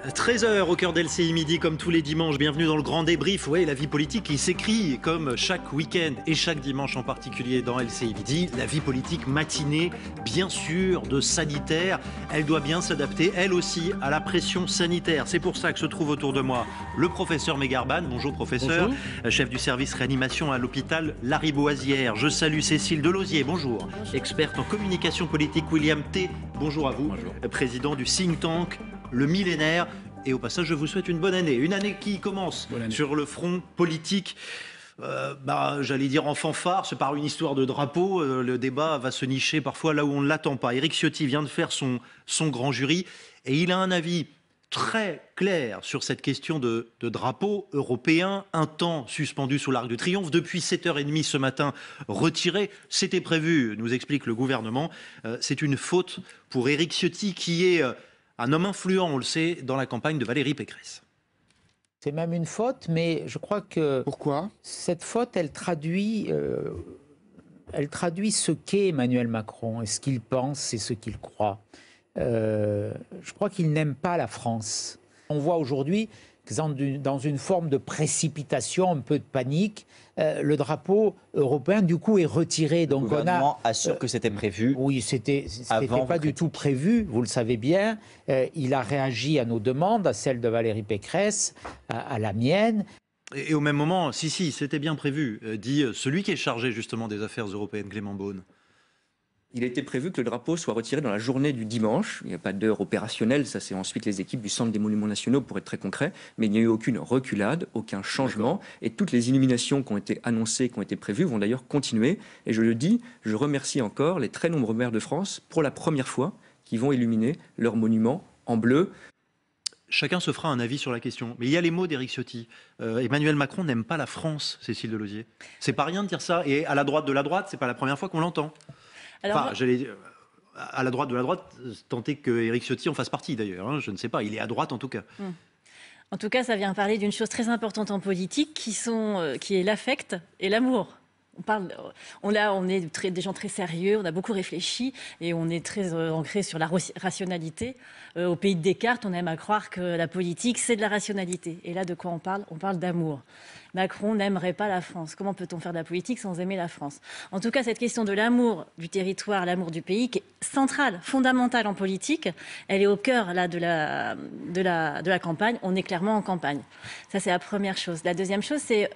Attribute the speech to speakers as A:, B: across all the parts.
A: 13h au cœur d'LCI Midi, comme tous les dimanches. Bienvenue dans le grand débrief. Oui, la vie politique qui s'écrit comme chaque week-end et chaque dimanche en particulier dans LCI Midi. La vie politique matinée, bien sûr, de sanitaire. Elle doit bien s'adapter, elle aussi, à la pression sanitaire. C'est pour ça que se trouve autour de moi le professeur Megarban. Bonjour professeur. Bonjour. Chef du service réanimation à l'hôpital Lariboisière. Je salue Cécile Delosier. Bonjour. Experte en communication politique William T. Bonjour à vous. Bonjour. Président du think tank Le Millénaire. Et au passage, je vous souhaite une bonne année. Une année qui commence sur le front politique. J'allais dire en fanfare, c'est par une histoire de drapeau. Le débat va se nicher parfois là où on ne l'attend pas. Éric Ciotti vient de faire son grand jury et il a un avis très clair sur cette question de drapeau européen, un temps suspendu sous l'Arc de Triomphe, depuis 7h30 ce matin retiré. C'était prévu, nous explique le gouvernement. C'est une faute pour Éric Ciotti qui est un homme influent, on le sait, dans la campagne de Valérie Pécresse.
B: C'est même une faute, mais je crois que...
C: Pourquoi ?
B: Cette faute, elle traduit ce qu'est Emmanuel Macron, et ce qu'il pense et ce qu'il croit. Je crois qu'il n'aime pas la France. On voit aujourd'hui que dans une forme de précipitation, un peu de panique, le drapeau européen, du coup, est retiré. Donc
D: le gouvernement assure que c'était prévu.
B: Oui, c'était pas du tout prévu, vous le savez bien. Il a réagi à nos demandes, à celles de Valérie Pécresse, à la mienne.
A: Et au même moment, si, c'était bien prévu, dit celui qui est chargé justement des affaires européennes, Clément Beaune.
E: Il a été prévu que le drapeau soit retiré dans la journée du dimanche. Il n'y a pas d'heure opérationnelle, ça c'est ensuite les équipes du Centre des Monuments Nationaux pour être très concret. Mais il n'y a eu aucune reculade, aucun changement. Et toutes les illuminations qui ont été annoncées, qui ont été prévues, vont d'ailleurs continuer. Et je le dis, je remercie encore les très nombreux maires de France, pour la première fois, qui vont illuminer leurs monuments en bleu.
A: Chacun se fera un avis sur la question. Mais il y a les mots d'Éric Ciotti. Emmanuel Macron n'aime pas la France, Cécile Delosier. C'est pas rien de dire ça. Et à la droite de la droite, c'est pas la première fois qu'on l'entend. Enfin, j'allais dire, à la droite de la droite, tenter que Éric Ciotti en fasse partie d'ailleurs. Hein, je ne sais pas, il est à droite en tout cas.
F: En tout cas, ça vient parler d'une chose très importante en politique qui est l'affect et l'amour. On est des gens très sérieux, on a beaucoup réfléchi et on est très ancré sur la rationalité. Au pays de Descartes, on aime à croire que la politique, c'est de la rationalité. Et là, de quoi on parle ? On parle d'amour. Macron n'aimerait pas la France. Comment peut-on faire de la politique sans aimer la France ? En tout cas, cette question de l'amour du territoire, l'amour du pays, qui est centrale, fondamentale en politique, elle est au cœur là, de la campagne. On est clairement en campagne. Ça, c'est la première chose. La deuxième chose, c'est...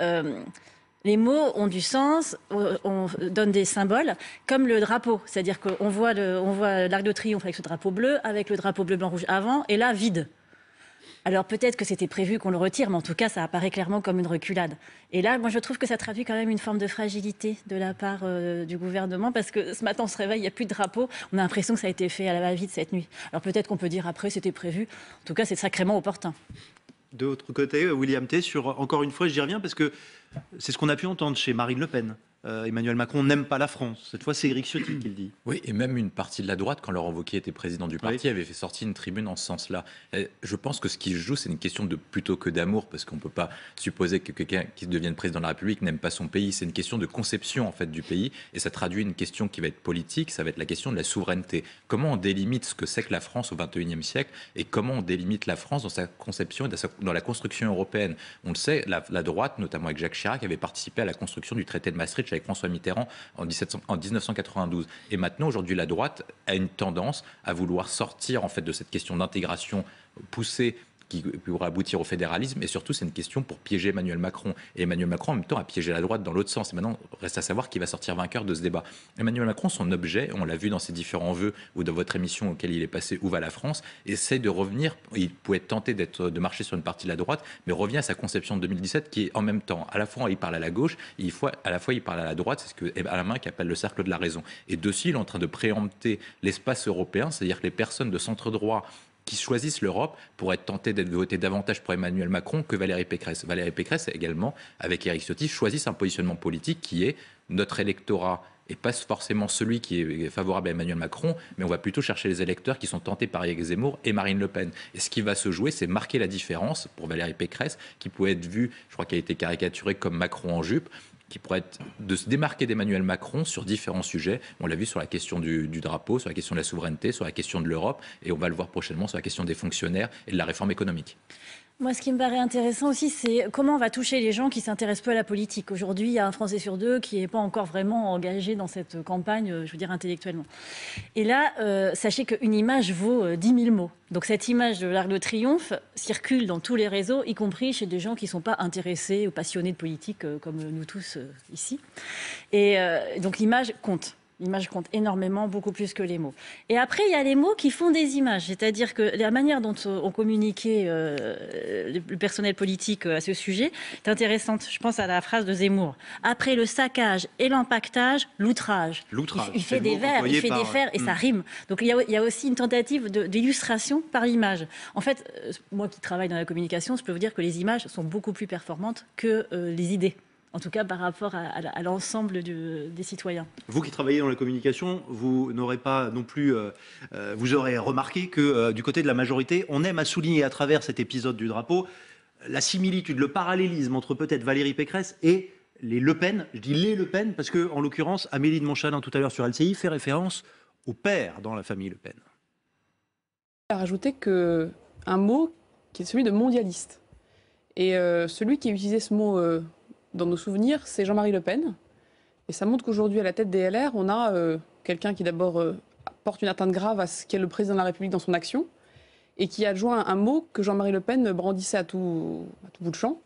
F: les mots ont du sens, on donne des symboles, comme le drapeau. C'est-à-dire qu'on voit l'Arc de Triomphe avec ce drapeau bleu, avec le drapeau bleu, blanc, rouge avant, et là, vide. Alors peut-être que c'était prévu qu'on le retire, mais en tout cas, ça apparaît clairement comme une reculade. Et là, moi, je trouve que ça traduit quand même une forme de fragilité de la part du gouvernement, parce que ce matin, on se réveille, il n'y a plus de drapeau. On a l'impression que ça a été fait à la va-vite cette nuit. Alors peut-être qu'on peut dire après, c'était prévu. En tout cas, c'est sacrément opportun.
A: De l'autre côté, William T, encore une fois, j'y reviens parce que c'est ce qu'on a pu entendre chez Marine Le Pen. Emmanuel Macron n'aime pas la France. Cette fois, c'est Éric Ciotti qui le dit.
G: Oui, et même une partie de la droite, quand Laurent Wauquiez était président du parti, avait fait sortir une tribune en ce sens-là. Je pense que ce qui se joue, c'est une question de plutôt que d'amour, parce qu'on ne peut pas supposer que quelqu'un qui devienne président de la République n'aime pas son pays. C'est une question de conception en fait du pays, et ça traduit une question qui va être politique. Ça va être la question de la souveraineté. Comment on délimite ce que c'est que la France au XXIe siècle, et comment on délimite la France dans sa conception et dans la construction européenne. On le sait, la droite, notamment avec Jacques Chirac, avait participé à la construction du traité de Maastricht avec François Mitterrand en 1992. Et maintenant, aujourd'hui, la droite a une tendance à vouloir sortir en fait de cette question d'intégration poussée qui pourrait aboutir au fédéralisme, et surtout c'est une question pour piéger Emmanuel Macron. Et Emmanuel Macron en même temps a piégé la droite dans l'autre sens. Et maintenant, reste à savoir qui va sortir vainqueur de ce débat. Emmanuel Macron, son objet, on l'a vu dans ses différents vœux ou dans votre émission auquel il est passé, Où va la France, essaie de revenir, il pouvait être tenté de marcher sur une partie de la droite, mais revient à sa conception de 2017 qui est en même temps, à la fois il parle à la gauche, et à la fois il parle à la droite, c'est ce que Alain qui appelle le cercle de la raison. Et dessus, il est en train de préempter l'espace européen, c'est-à-dire que les personnes de centre droit qui choisissent l'Europe pour être tentés d'être votés davantage pour Emmanuel Macron que Valérie Pécresse. Valérie Pécresse également, avec Éric Ciotti, choisissent un positionnement politique qui est notre électorat et pas forcément celui qui est favorable à Emmanuel Macron, mais on va plutôt chercher les électeurs qui sont tentés par Éric Zemmour et Marine Le Pen. Et ce qui va se jouer, c'est marquer la différence pour Valérie Pécresse, qui pouvait être vue, je crois qu'elle a été caricaturée comme Macron en jupe, qui pourrait être de se démarquer d'Emmanuel Macron sur différents sujets. On l'a vu sur la question du drapeau, sur la question de la souveraineté, sur la question de l'Europe, et on va le voir prochainement sur la question des fonctionnaires et de la réforme économique.
F: Moi, ce qui me paraît intéressant aussi, c'est comment on va toucher les gens qui s'intéressent peu à la politique. Aujourd'hui, il y a un Français sur deux qui n'est pas encore vraiment engagé dans cette campagne, je veux dire, intellectuellement. Et là, sachez qu'une image vaut 10 000 mots. Donc cette image de l'Arc de Triomphe circule dans tous les réseaux, y compris chez des gens qui ne sont pas intéressés ou passionnés de politique, comme nous tous ici. Et donc l'image compte. L'image compte énormément, beaucoup plus que les mots. Et après, il y a les mots qui font des images. C'est-à-dire que la manière dont on communiquait le personnel politique à ce sujet est intéressante. Je pense à la phrase de Zemmour. Après le saccage et l'empaquetage, l'outrage.
A: L'outrage.
F: Il fait des vers, il fait des fers et ça rime. Donc il y a aussi une tentative d'illustration par l'image. En fait, moi qui travaille dans la communication, je peux vous dire que les images sont beaucoup plus performantes que les idées. En tout cas, par rapport à l'ensemble des citoyens.
A: Vous qui travaillez dans la communication, vous n'aurez pas non plus, vous aurez remarqué que du côté de la majorité, on aime à souligner à travers cet épisode du drapeau la similitude, le parallélisme entre peut-être Valérie Pécresse et les Le Pen. Je dis les Le Pen parce que, en l'occurrence, Amélie de Montchalin tout à l'heure sur LCI fait référence au père dans la famille Le Pen.
C: À rajouter un mot qui est celui de mondialiste. Et celui qui a utilisé ce mot dans nos souvenirs, c'est Jean-Marie Le Pen. Et ça montre qu'aujourd'hui, à la tête des LR, on a quelqu'un qui d'abord porte une atteinte grave à ce qu'est le président de la République dans son action, et qui adjoint un mot que Jean-Marie Le Pen brandissait à tout bout de champ,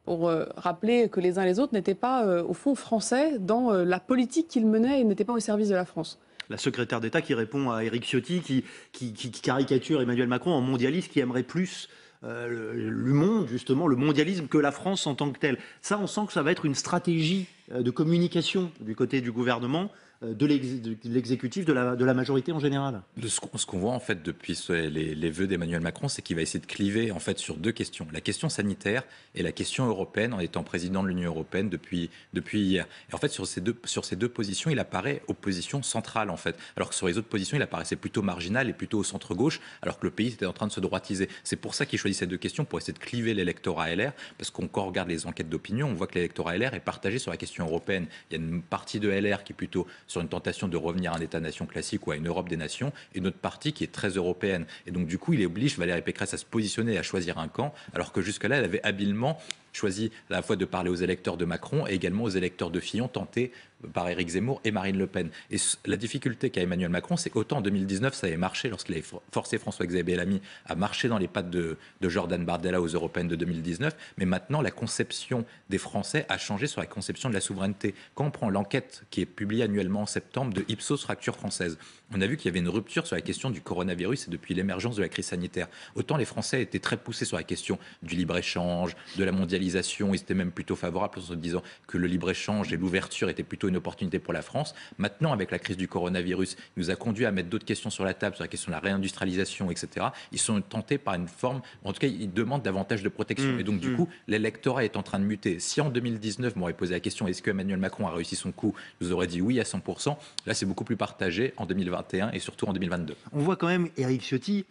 C: pour rappeler que les uns et les autres n'étaient pas, au fond, français dans la politique qu'ils menaient et n'étaient pas au service de la France.
A: La secrétaire d'État qui répond à Éric Ciotti, qui caricature Emmanuel Macron en mondialiste, qui aimerait plus le monde, justement, le mondialisme que la France en tant que telle. Ça, on sent que ça va être une stratégie de communication du côté du gouvernement, de l'exécutif, de la majorité en général.
G: Ce qu'on voit en fait depuis les vœux d'Emmanuel Macron, c'est qu'il va essayer de cliver en fait sur deux questions. La question sanitaire et la question européenne en étant président de l'Union européenne depuis hier. Et en fait sur ces deux positions, il apparaît opposition centrale en fait. Alors que sur les autres positions, il apparaissait plutôt marginal et plutôt au centre-gauche, alors que le pays était en train de se droitiser. C'est pour ça qu'il choisit ces deux questions, pour essayer de cliver l'électorat LR, parce qu'on quand on regarde les enquêtes d'opinion, on voit que l'électorat LR est partagé sur la question européenne. Il y a une partie de LR qui est plutôt sur une tentation de revenir à un État-nation classique ou à une Europe des nations, et une autre partie qui est très européenne. Et donc du coup, il oblige Valérie Pécresse à se positionner, à choisir un camp, alors que jusque-là, elle avait habilement choisi à la fois de parler aux électeurs de Macron et également aux électeurs de Fillon, tentés par Éric Zemmour et Marine Le Pen. Et la difficulté qu'a Emmanuel Macron, c'est qu'autant en 2019, ça avait marché lorsqu'il avait forcé François-Xavier Bellamy à marcher dans les pattes de Jordan Bardella aux européennes de 2019, mais maintenant, la conception des Français a changé sur la conception de la souveraineté. Quand on prend l'enquête qui est publiée annuellement en septembre de Ipsos Fracture Française, on a vu qu'il y avait une rupture sur la question du coronavirus et depuis l'émergence de la crise sanitaire. Autant les Français étaient très poussés sur la question du libre-échange, de la mondialisation, ils étaient même plutôt favorables en se disant que le libre-échange et l'ouverture étaient plutôt une opportunité pour la France. Maintenant, avec la crise du coronavirus, il nous a conduit à mettre d'autres questions sur la table, sur la question de la réindustrialisation, etc. Ils sont tentés par une forme, en tout cas, ils demandent davantage de protection. Et donc, du coup, l'électorat est en train de muter. Si en 2019, m'aurait posé la question, est-ce que Emmanuel Macron a réussi son coup, nous aurait dit oui à 100%. Là, c'est beaucoup plus partagé en 2021 et surtout en 2022.
A: On voit quand même Éric Ciotti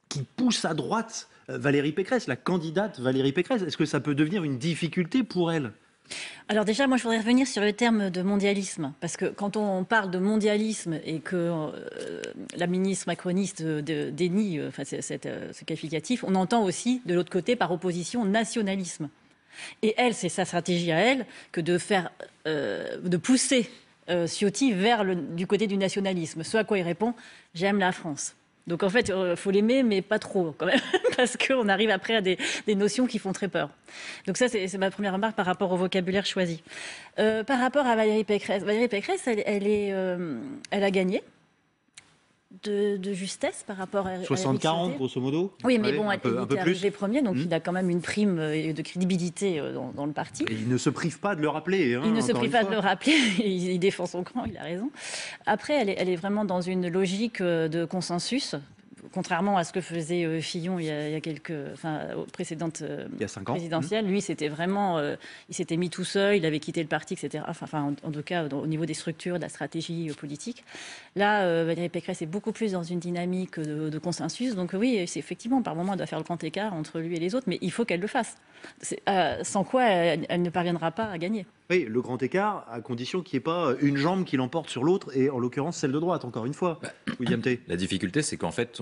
A: qui pousse à droite Valérie Pécresse, la candidate Valérie Pécresse. Est-ce que ça peut devenir une difficulté pour elle ?
F: Alors déjà, moi, je voudrais revenir sur le terme de mondialisme, parce que quand on parle de mondialisme et que la ministre macroniste dénie ce qualificatif, on entend aussi, de l'autre côté, par opposition, nationalisme. Et elle, c'est sa stratégie à elle, que de pousser Ciotti du côté du nationalisme. Ce à quoi il répond « j'aime la France ». Donc en fait, il faut l'aimer, mais pas trop quand même, parce qu'on arrive après à des notions qui font très peur. Donc ça, c'est ma première remarque par rapport au vocabulaire choisi. Par rapport à Valérie Pécresse, elle a gagné de justesse par rapport à
A: 60-40 grosso modo.
F: Oui, mais bon,
A: un peu
F: il est arrivé
A: plus.
F: premier, donc il a quand même une prime de crédibilité dans le parti.
A: Et il ne se prive pas de le rappeler.
F: Il ne se prive pas de le rappeler, il défend son camp, il a raison. Après, elle est vraiment dans une logique de consensus. Contrairement à ce que faisait Fillon il y a aux précédentes présidentielles, lui, c'était vraiment, il s'était mis tout seul, il avait quitté le parti, etc. Enfin, en tout cas, au niveau des structures, de la stratégie politique. Là, Valérie Pécresse est beaucoup plus dans une dynamique de consensus. Donc oui, c'est effectivement, par moment, elle doit faire le grand écart entre lui et les autres, mais il faut qu'elle le fasse. Sans quoi, elle ne parviendra pas à gagner.
A: Oui, le grand écart, à condition qu'il n'y ait pas une jambe qui l'emporte sur l'autre, et en l'occurrence celle de droite, encore une fois. William Tay.
G: La difficulté, c'est qu'en fait,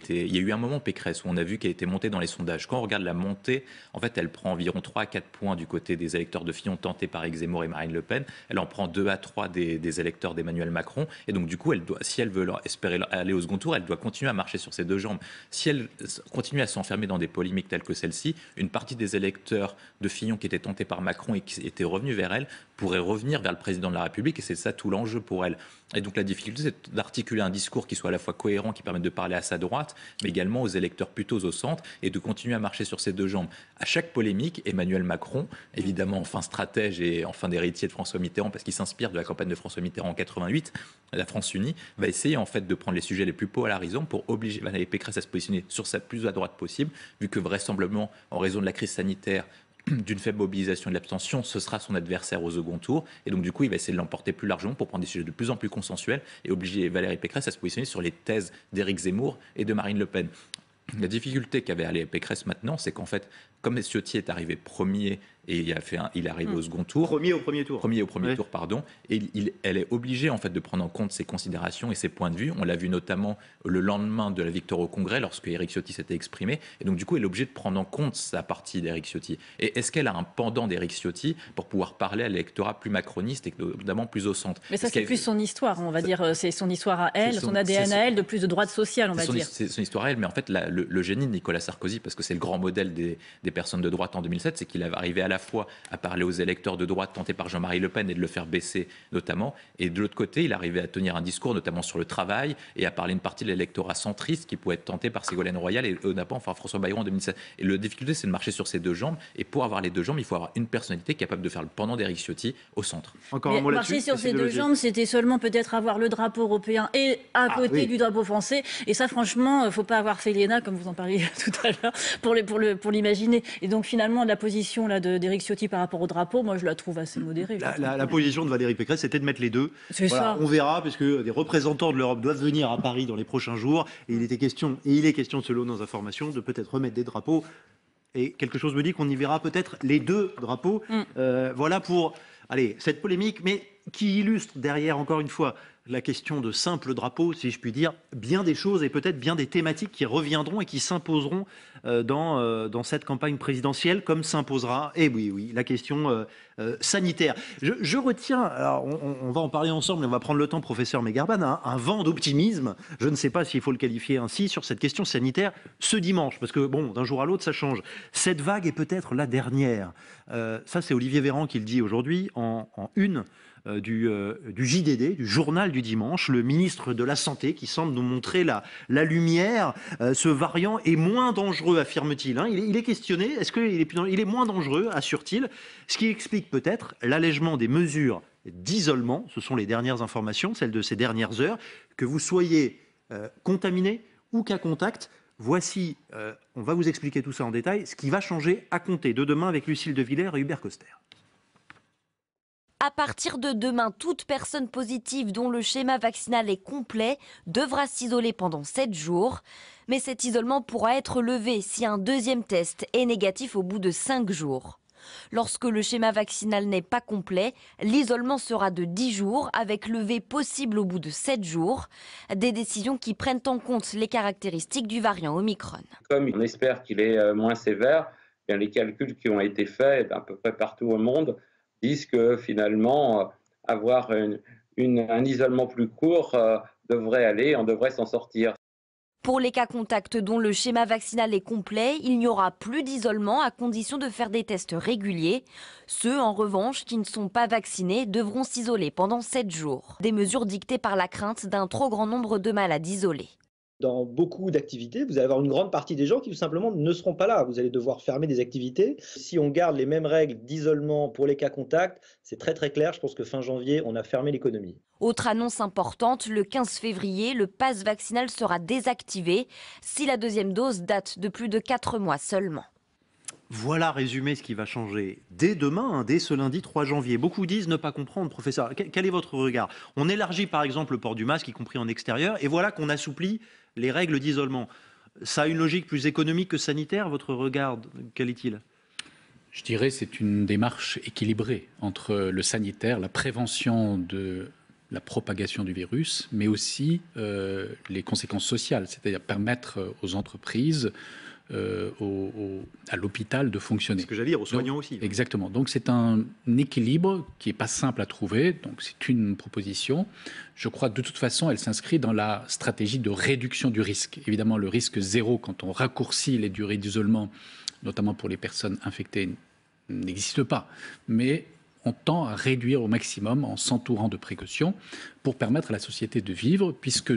G: il y a eu un moment Pécresse où on a vu qu'elle était montée dans les sondages. Quand on regarde la montée, en fait, elle prend environ 3 à 4 points du côté des électeurs de Fillon tentés par Éric Zemmour et Marine Le Pen. Elle en prend 2 à 3 des électeurs d'Emmanuel Macron. Et donc, du coup, si elle veut espérer aller au second tour, elle doit continuer à marcher sur ses deux jambes. Si elle continue à s'enfermer dans des polémiques telles que celle-ci, une partie des électeurs de Fillon qui étaient tentés par Macron et qui étaient revenus vers elle pourrait revenir vers le président de la République, et c'est ça tout l'enjeu pour elle. Et donc la difficulté, c'est d'articuler un discours qui soit à la fois cohérent, qui permette de parler à sa droite, mais également aux électeurs plutôt au centre, et de continuer à marcher sur ses deux jambes. À chaque polémique, Emmanuel Macron, évidemment enfin stratège et enfin d'héritier de François Mitterrand, parce qu'il s'inspire de la campagne de François Mitterrand en 88, la France unie, va essayer en fait de prendre les sujets les plus polarisants pour obliger Valérie Pécresse à se positionner sur sa plus à droite possible, vu que vraisemblablement, en raison de la crise sanitaire, d'une faible mobilisation et de l'abstention, ce sera son adversaire au second tour. Et donc, du coup, il va essayer de l'emporter plus largement pour prendre des sujets de plus en plus consensuels et obliger Valérie Pécresse à se positionner sur les thèses d'Éric Zemmour et de Marine Le Pen. La difficulté qu'avait Valérie Pécresse maintenant, c'est qu'en fait, comme Ciotti est arrivé premier et il est arrivé au second tour.
A: Premier au premier tour.
G: Premier au premier
A: Ouais.
G: tour, pardon. Et elle est obligée en fait de prendre en compte ses considérations et ses points de vue. On l'a vu notamment le lendemain de la victoire au Congrès, lorsque Éric Ciotti s'était exprimé. Et donc du coup, elle est obligée de prendre en compte sa partie d'Éric Ciotti. Et est-ce qu'elle a un pendant d'Éric Ciotti pour pouvoir parler à l'électorat plus macroniste et notamment plus au centre?
F: Mais ça, c'est plus son histoire, on va dire. C'est son histoire à elle, son ADN à elle, de plus de droite sociale, on va dire.
G: C'est son histoire à elle, mais en fait, le génie de Nicolas Sarkozy, parce que c'est le grand modèle des personnes de droite en 2007, c'est qu'il avait arrivé à la fois à parler aux électeurs de droite tentés par Jean-Marie Le Pen et de le faire baisser notamment, et de l'autre côté, il arrivait à tenir un discours notamment sur le travail et à parler une partie de l'électorat centriste qui pouvait être tenté par Ségolène Royal et enfin François Bayrou en 2007. Et la difficulté, c'est de marcher sur ces deux jambes, et pour avoir les deux jambes, il faut avoir une personnalité capable de faire le pendant d'Éric Ciotti au centre.
A: Encore un mot
F: Marcher
A: là-dessus.
F: sur ces deux jambes, c'était seulement peut-être avoir le drapeau européen et à côté du drapeau français. Et ça, franchement, faut pas avoir fait l'ENA, comme vous en parliez tout à l'heure, pour l'imaginer. Et donc finalement, la position là d'Éric Ciotti par rapport au drapeau, moi je la trouve assez modérée.
A: La position de Valérie Pécresse, c'était de mettre les deux.
F: C'est ça.
A: On verra, puisque des représentants de l'Europe doivent venir à Paris dans les prochains jours. Et il est question, selon nos informations, de peut-être remettre des drapeaux. Et quelque chose me dit qu'on y verra peut-être les deux drapeaux. Voilà pour cette polémique, mais qui illustre derrière, encore une fois, la question de simple drapeau, si je puis dire, bien des choses et peut-être bien des thématiques qui reviendront et qui s'imposeront dans cette campagne présidentielle, comme s'imposera, la question sanitaire. Je retiens, alors on va en parler ensemble et on va prendre le temps, professeur Megarban, un vent d'optimisme, je ne sais pas s'il faut le qualifier ainsi, sur cette question sanitaire ce dimanche, parce que bon, d'un jour à l'autre, ça change. Cette vague est peut-être la dernière. Ça, c'est Olivier Véran qui le dit aujourd'hui en une du JDD, du journal du dimanche, le ministre de la Santé qui semble nous montrer la lumière. Ce variant est moins dangereux, affirme-t-il. Il est questionné. Est-ce qu'il est moins dangereux, assure-t-il, ce qui explique peut-être l'allègement des mesures d'isolement. Ce sont les dernières informations, celles de ces dernières heures. Que vous soyez contaminé ou cas contact, voici, on va vous expliquer tout ça en détail, ce qui va changer à compter de demain avec Lucille De Villers et Hubert Coster.
H: À partir de demain, toute personne positive dont le schéma vaccinal est complet devra s'isoler pendant 7 jours. Mais cet isolement pourra être levé si un deuxième test est négatif au bout de 5 jours. Lorsque le schéma vaccinal n'est pas complet, l'isolement sera de 10 jours avec levée possible au bout de 7 jours. Des décisions qui prennent en compte les caractéristiques du variant Omicron.
I: Comme on espère qu'il est moins sévère, bien les calculs qui ont été faits à peu près partout au monde disent que finalement, avoir un isolement plus court devrait aller, on devrait s'en sortir.
H: Pour les cas contacts dont le schéma vaccinal est complet, il n'y aura plus d'isolement à condition de faire des tests réguliers. Ceux, en revanche, qui ne sont pas vaccinés devront s'isoler pendant 7 jours. Des mesures dictées par la crainte d'un trop grand nombre de malades isolés.
J: Dans beaucoup d'activités, vous allez avoir une grande partie des gens qui tout simplement ne seront pas là. Vous allez devoir fermer des activités. Si on garde les mêmes règles d'isolement pour les cas contacts, c'est très très clair. Je pense que fin janvier, on a fermé l'économie.
H: Autre annonce importante, le 15 février, le pass vaccinal sera désactivé si la deuxième dose date de plus de 4 mois seulement.
A: Voilà résumé ce qui va changer dès demain, dès ce lundi 3 janvier. Beaucoup disent ne pas comprendre, professeur. Quel est votre regard? On élargit par exemple le port du masque, y compris en extérieur, et voilà qu'on assouplit les règles d'isolement. Ça a une logique plus économique que sanitaire, votre regard, quel est-il?
K: Je dirais que c'est une démarche équilibrée entre le sanitaire, la prévention de la propagation du virus, mais aussi les conséquences sociales, c'est-à-dire permettre aux entreprises, à l'hôpital de fonctionner.
A: C'est ce que j'allais dire, aux soignants aussi.
K: Exactement. Donc c'est un équilibre qui n'est pas simple à trouver. Donc c'est une proposition. Je crois que de toute façon, elle s'inscrit dans la stratégie de réduction du risque. Évidemment, le risque zéro, quand on raccourcit les durées d'isolement, notamment pour les personnes infectées, n'existe pas. Mais on tend à réduire au maximum en s'entourant de précautions pour permettre à la société de vivre, puisque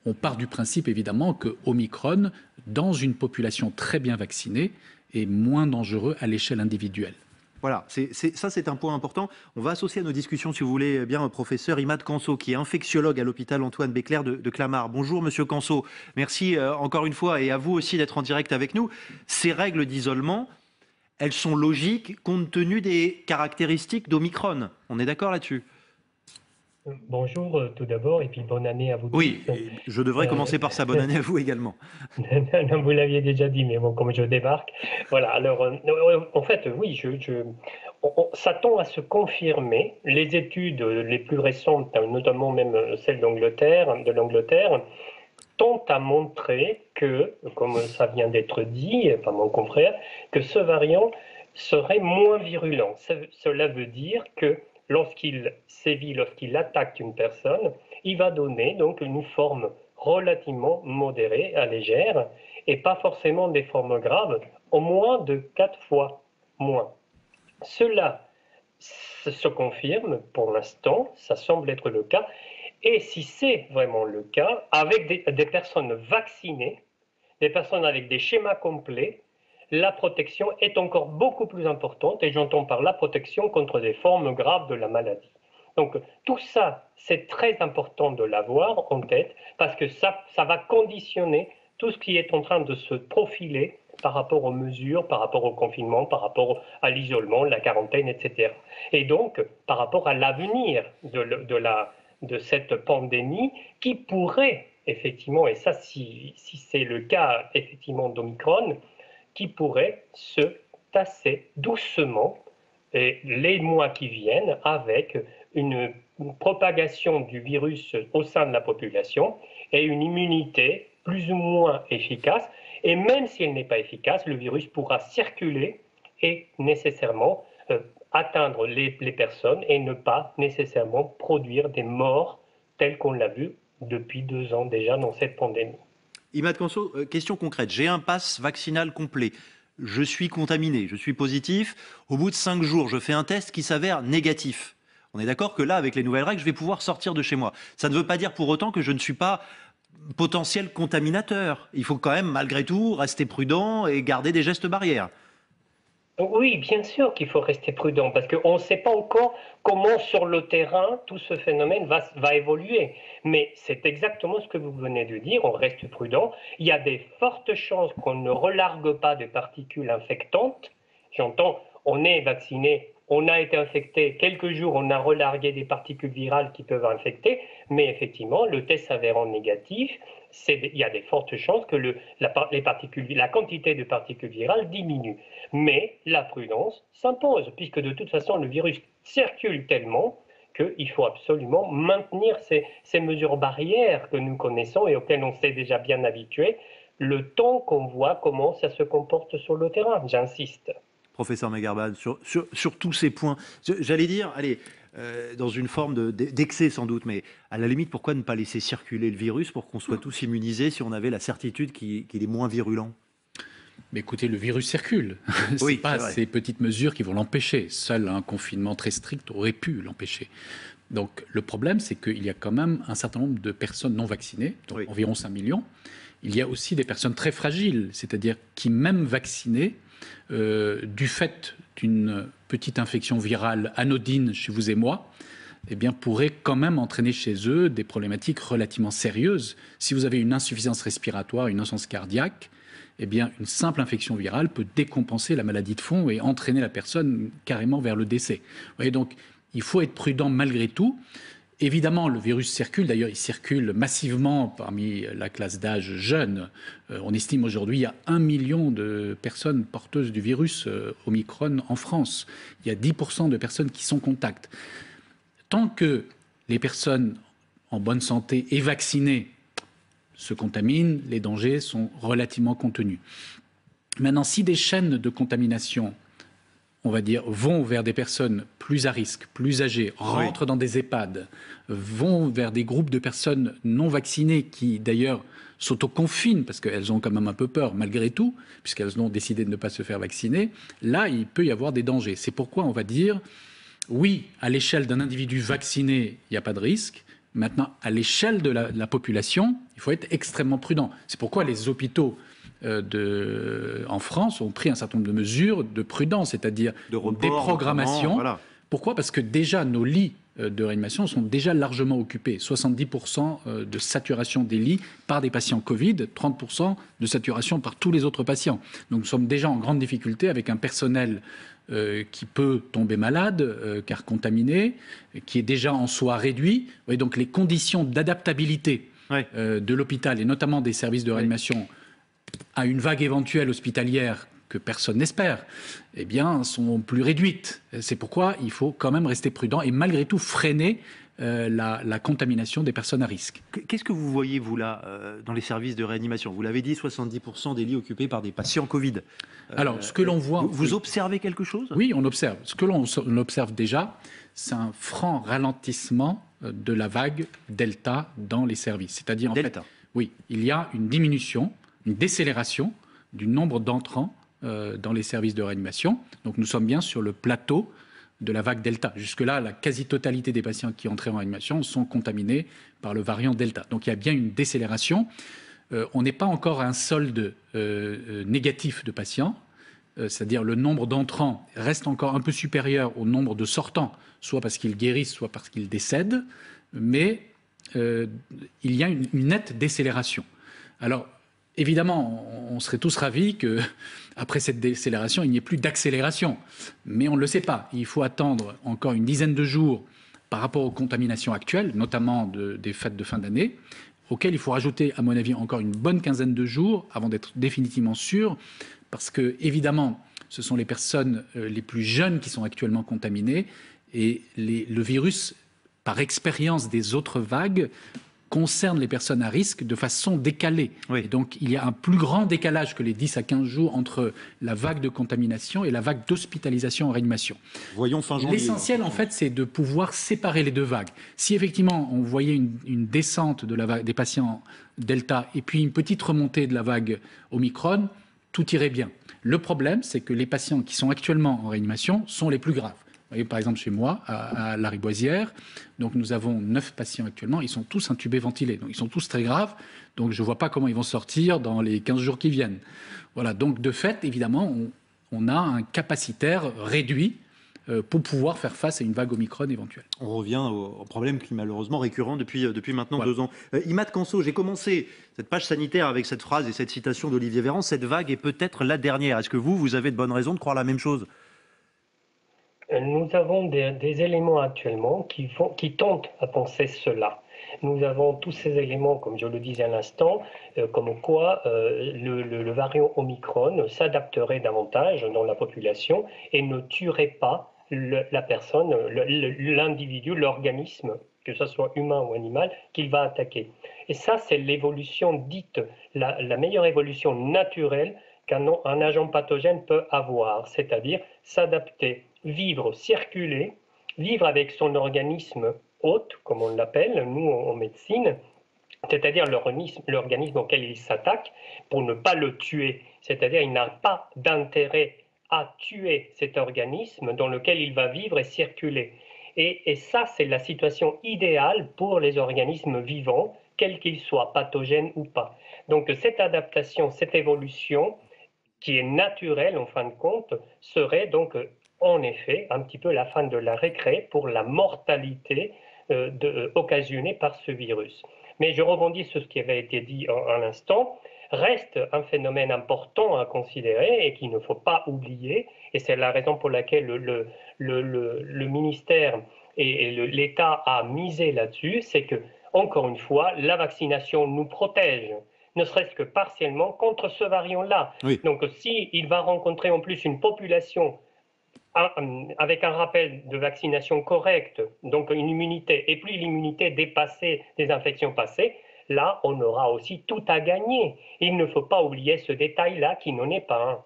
K: on part du principe évidemment que Omicron, dans une population très bien vaccinée, est moins dangereux à l'échelle individuelle.
A: Voilà, ça c'est un point important. On va associer à nos discussions, si vous voulez bien, professeur Imad Kanso, qui est infectiologue à l'hôpital Antoine Béclère de Clamart. Bonjour Monsieur Kanso, merci encore une fois et à vous aussi d'être en direct avec nous. Ces règles d'isolement, elles sont logiques compte tenu des caractéristiques d'Omicron. On est d'accord là-dessus?
L: Bonjour tout d'abord et puis bonne année à vous tous.
A: Oui, je devrais commencer par ça. Bonne année à vous également.
L: Non, vous l'aviez déjà dit, mais bon, comme je débarque. Voilà, alors en fait, oui, ça tend à se confirmer. Les études les plus récentes, notamment même celles de l'Angleterre, tendent à montrer que, comme ça vient d'être dit par mon confrère, que ce variant serait moins virulent. Cela veut dire que lorsqu'il sévit, lorsqu'il attaque une personne, il va donner donc une forme relativement modérée à légère et pas forcément des formes graves, au moins de 4 fois moins. Cela se confirme pour l'instant, ça semble être le cas, et si c'est vraiment le cas, avec des personnes vaccinées, des personnes avec des schémas complets, la protection est encore beaucoup plus importante, et j'entends par la protection contre des formes graves de la maladie. Donc tout ça, c'est très important de l'avoir en tête, parce que ça va conditionner tout ce qui est en train de se profiler par rapport aux mesures, par rapport au confinement, par rapport à l'isolement, la quarantaine, etc. Et donc, par rapport à l'avenir de cette pandémie qui pourrait, effectivement, et ça si c'est le cas effectivement d'Omicron, qui pourrait se tasser doucement les mois qui viennent avec une propagation du virus au sein de la population et une immunité plus ou moins efficace. Et même si elle n'est pas efficace, le virus pourra circuler et nécessairement atteindre les personnes et ne pas nécessairement produire des morts telles qu'on l'a vu depuis 2 ans déjà dans cette pandémie.
A: Imad Kanso, question concrète. J'ai un pass vaccinal complet. Je suis contaminé, je suis positif. Au bout de 5 jours, je fais un test qui s'avère négatif. On est d'accord que là, avec les nouvelles règles, je vais pouvoir sortir de chez moi. Ça ne veut pas dire pour autant que je ne suis pas potentiel contaminateur. Il faut quand même, malgré tout, rester prudent et garder des gestes barrières.
L: Oui, bien sûr qu'il faut rester prudent parce qu'on ne sait pas encore comment sur le terrain tout ce phénomène va évoluer. Mais c'est exactement ce que vous venez de dire, on reste prudent. Il y a des fortes chances qu'on ne relargue pas de particules infectantes. J'entends, on est vacciné, on a été infecté, quelques jours on a relargué des particules virales qui peuvent infecter, mais effectivement le test s'avérant négatif, il y a des fortes chances que la quantité de particules virales diminue. Mais la prudence s'impose, puisque de toute façon le virus circule tellement qu'il faut absolument maintenir ces mesures barrières que nous connaissons et auxquelles on s'est déjà bien habitué, le temps qu'on voit comment ça se comporte sur le terrain, j'insiste.
A: Professeur Megarban, sur tous ces points, j'allais dire, allez, dans une forme d'excès sans doute, mais à la limite, pourquoi ne pas laisser circuler le virus pour qu'on soit tous immunisés si on avait la certitude qu'il est moins virulent?
K: Mais écoutez, le virus circule. Ce n'est pas ces petites mesures qui vont l'empêcher. Seul un confinement très strict aurait pu l'empêcher. Donc le problème, c'est qu'il y a quand même un certain nombre de personnes non vaccinées, donc environ 5 millions. Il y a aussi des personnes très fragiles, c'est-à-dire qui, même vaccinées, du fait d'une petite infection virale anodine chez vous et moi, eh bien, pourraient quand même entraîner chez eux des problématiques relativement sérieuses. Si vous avez une insuffisance respiratoire, une insuffisance cardiaque, eh bien, une simple infection virale peut décompenser la maladie de fond et entraîner la personne carrément vers le décès. Vous voyez, donc, il faut être prudent malgré tout. Évidemment, le virus circule. D'ailleurs, il circule massivement parmi la classe d'âge jeune. On estime aujourd'hui qu'il y a 1 million de personnes porteuses du virus Omicron en France. Il y a 10% de personnes qui sont contacts. Tant que les personnes en bonne santé et vaccinées se contaminent, les dangers sont relativement contenus. Maintenant, si des chaînes de contamination, on va dire, vont vers des personnes plus à risque, plus âgées, rentrent dans des EHPAD, vont vers des groupes de personnes non vaccinées qui, d'ailleurs, s'autoconfinent parce qu'elles ont quand même un peu peur, malgré tout, puisqu'elles ont décidé de ne pas se faire vacciner, là, il peut y avoir des dangers. C'est pourquoi on va dire, oui, à l'échelle d'un individu vacciné, il n'y a pas de risque. Maintenant, à l'échelle de la population, il faut être extrêmement prudent. C'est pourquoi les hôpitaux en France ont pris un certain nombre de mesures de prudence, c'est-à-dire des programmations. Voilà. Pourquoi ? Parce que déjà, nos lits de réanimation sont déjà largement occupés. 70% de saturation des lits par des patients Covid, 30% de saturation par tous les autres patients. Donc nous sommes déjà en grande difficulté avec un personnel qui peut tomber malade, car contaminé, qui est déjà en soi réduit. Et donc les conditions d'adaptabilité de l'hôpital, et notamment des services de réanimation, à une vague éventuelle hospitalière que personne n'espère, eh bien, sont plus réduites. C'est pourquoi il faut quand même rester prudent et malgré tout freiner la contamination des personnes à risque.
A: Qu'est-ce que vous voyez, vous, là, dans les services de réanimation ? Vous l'avez dit, 70% des lits occupés par des patients Covid.
K: Alors, ce que l'on voit...
A: Vous observez quelque chose ?
K: Oui, on observe. Ce que l'on observe déjà, c'est un franc ralentissement de la vague Delta dans les services. C'est-à-dire, en fait, oui, il y a une diminution, une décélération du nombre d'entrants dans les services de réanimation. Donc nous sommes bien sur le plateau de la vague Delta. Jusque-là, la quasi-totalité des patients qui entraient en réanimation sont contaminés par le variant Delta. Donc il y a bien une décélération. On n'est pas encore à un solde négatif de patients, c'est-à-dire le nombre d'entrants reste encore un peu supérieur au nombre de sortants, soit parce qu'ils guérissent, soit parce qu'ils décèdent, mais il y a une nette décélération. Alors, évidemment, on serait tous ravis qu'après cette décélération, il n'y ait plus d'accélération. Mais on ne le sait pas. Il faut attendre encore une dizaine de jours par rapport aux contaminations actuelles, notamment des fêtes de fin d'année, auxquelles il faut rajouter, à mon avis, encore une bonne quinzaine de jours avant d'être définitivement sûr. Parce que, évidemment, ce sont les personnes les plus jeunes qui sont actuellement contaminées. Et le virus, par expérience des autres vagues, concerne les personnes à risque de façon décalée. Et donc, il y a un plus grand décalage que les 10 à 15 jours entre la vague de contamination et la vague d'hospitalisation en réanimation.
A: Voyons fin janvier.
K: L'essentiel, en fait, c'est de pouvoir séparer les deux vagues. Si, effectivement, on voyait une descente de la vague des patients Delta et puis une petite remontée de la vague Omicron, tout irait bien. Le problème, c'est que les patients qui sont actuellement en réanimation sont les plus graves. Vous voyez, par exemple, chez moi, à Lariboisière, donc nous avons 9 patients actuellement. Ils sont tous intubés ventilés. Donc, ils sont tous très graves. Donc, je ne vois pas comment ils vont sortir dans les 15 jours qui viennent. Voilà. Donc, de fait, évidemment, on a un capacitaire réduit pour pouvoir faire face à une vague Omicron éventuelle.
A: On revient au problème qui est malheureusement récurrent depuis maintenant 2 ans. Imad Kanso, j'ai commencé cette page sanitaire avec cette phrase et cette citation d'Olivier Véran. Cette vague est peut-être la dernière. Est-ce que vous avez de bonnes raisons de croire la même chose ?
L: Nous avons des éléments actuellement qui tentent à penser cela. Nous avons tous ces éléments, comme je le disais à l'instant, comme quoi le variant Omicron s'adapterait davantage dans la population et ne tuerait pas la personne, l'individu, l'organisme, que ce soit humain ou animal, qu'il va attaquer. Et ça, c'est l'évolution dite, la meilleure évolution naturelle qu'un agent pathogène peut avoir, c'est-à-dire s'adapter, vivre, circuler, vivre avec son organisme hôte, comme on l'appelle, nous en médecine, c'est-à-dire l'organisme auquel il s'attaque, pour ne pas le tuer. C'est-à-dire il n'a pas d'intérêt à tuer cet organisme dans lequel il va vivre et circuler. Et ça, c'est la situation idéale pour les organismes vivants, quels qu'ils soient, pathogènes ou pas. Donc cette adaptation, cette évolution, qui est naturelle en fin de compte, serait donc en effet un petit peu la fin de la récré pour la mortalité occasionnée par ce virus. Mais je rebondis sur ce qui avait été dit à l'instant, reste un phénomène important à considérer et qu'il ne faut pas oublier, et c'est la raison pour laquelle le ministère et l'État a misé là-dessus, c'est que, encore une fois, la vaccination nous protège, ne serait-ce que partiellement, contre ce variant-là.
A: Oui.
L: Donc, s'il va rencontrer en plus une population avec un rappel de vaccination correct, donc une immunité, et puis l'immunité dépassée des infections passées, là, on aura aussi tout à gagner. Il ne faut pas oublier ce détail-là qui n'en est pas un.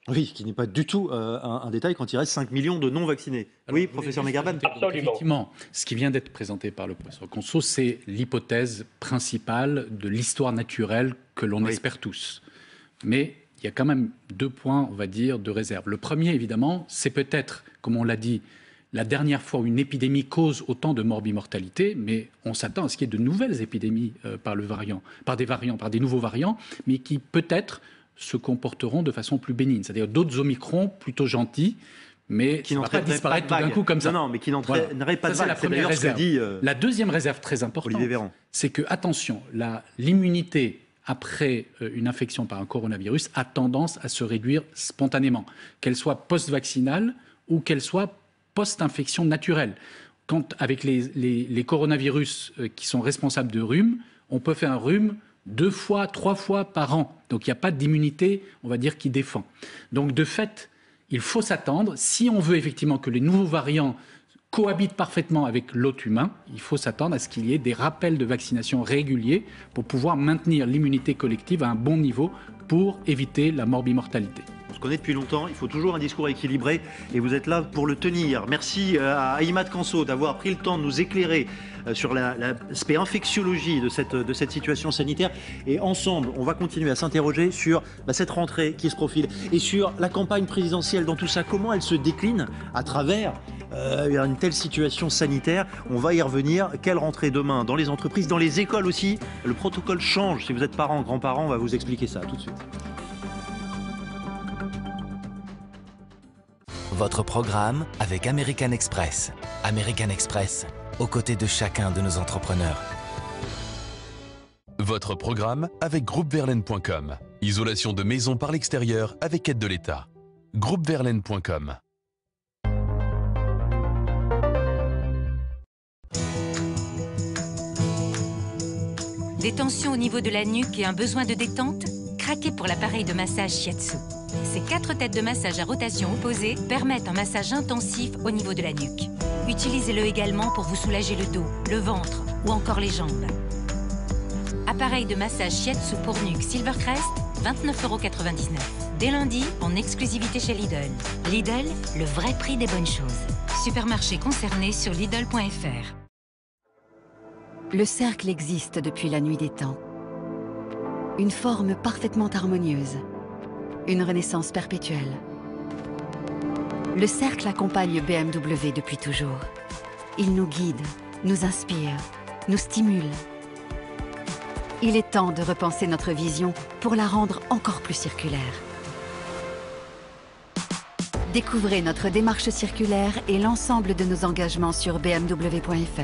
A: Oui, qui n'est pas du tout un détail quand il reste 5 millions de non-vaccinés.
K: Alors,
A: oui, professeur Megarban.
L: Absolument.
K: Effectivement, ce qui vient d'être présenté par le professeur Conso, c'est l'hypothèse principale de l'histoire naturelle que l'on espère tous. Mais il y a quand même 2 points, on va dire, de réserve. Le premier, évidemment, c'est peut-être, comme on l'a dit, la dernière fois où une épidémie cause autant de morbimortalité, mais on s'attend à ce qu'il y ait de nouvelles épidémies par des nouveaux variants, mais qui peut-être se comporteront de façon plus bénigne, c'est-à-dire d'autres Omicron plutôt gentils, mais qui ne vont pas disparaître tout d'un coup comme ça.
A: Non, mais qui n'entraîneraient pas de vague.
K: C'est la première réserve. La deuxième réserve très importante, c'est que, attention, l'immunité après une infection par un coronavirus a tendance à se réduire spontanément, qu'elle soit post-vaccinale ou qu'elle soit post-infection naturelle. Avec les coronavirus qui sont responsables de rhume, on peut faire un rhume 2 fois, 3 fois par an. Donc il n'y a pas d'immunité, on va dire, qui défend. Donc de fait, il faut s'attendre, si on veut effectivement que les nouveaux variants cohabitent parfaitement avec l'hôte humain, il faut s'attendre à ce qu'il y ait des rappels de vaccination réguliers pour pouvoir maintenir l'immunité collective à un bon niveau pour éviter la morbimortalité.
A: On se connaît depuis longtemps, il faut toujours un discours équilibré et vous êtes là pour le tenir. Merci à Ahimad Kanso d'avoir pris le temps de nous éclairer sur l'aspect infectiologie de cette situation sanitaire. Et ensemble, on va continuer à s'interroger sur cette rentrée qui se profile et sur la campagne présidentielle dans tout ça. Comment elle se décline à travers une telle situation sanitaire? On va y revenir. Quelle rentrée demain dans les entreprises, dans les écoles aussi? Le protocole change. Si vous êtes parents, grands-parents, on va vous expliquer ça tout de suite.
M: Votre programme avec American Express. American Express, aux côtés de chacun de nos entrepreneurs.
N: Votre programme avec groupeverlaine.com. Isolation de maison par l'extérieur avec aide de l'État. groupeverlaine.com.
O: Des tensions au niveau de la nuque et un besoin de détente? Craquez pour l'appareil de massage Shiatsu. Ces 4 têtes de massage à rotation opposée permettent un massage intensif au niveau de la nuque. Utilisez-le également pour vous soulager le dos, le ventre ou encore les jambes. Appareil de massage Shiatsu pour nuque Silvercrest, 29,99 €. Dès lundi, en exclusivité chez Lidl. Lidl, le vrai prix des bonnes choses. Supermarché concerné sur Lidl.fr.
P: Le cercle existe depuis la nuit des temps. Une forme parfaitement harmonieuse. Une renaissance perpétuelle. Le cercle accompagne BMW depuis toujours. Il nous guide, nous inspire, nous stimule. Il est temps de repenser notre vision pour la rendre encore plus circulaire. Découvrez notre démarche circulaire et l'ensemble de nos engagements sur bmw.fr.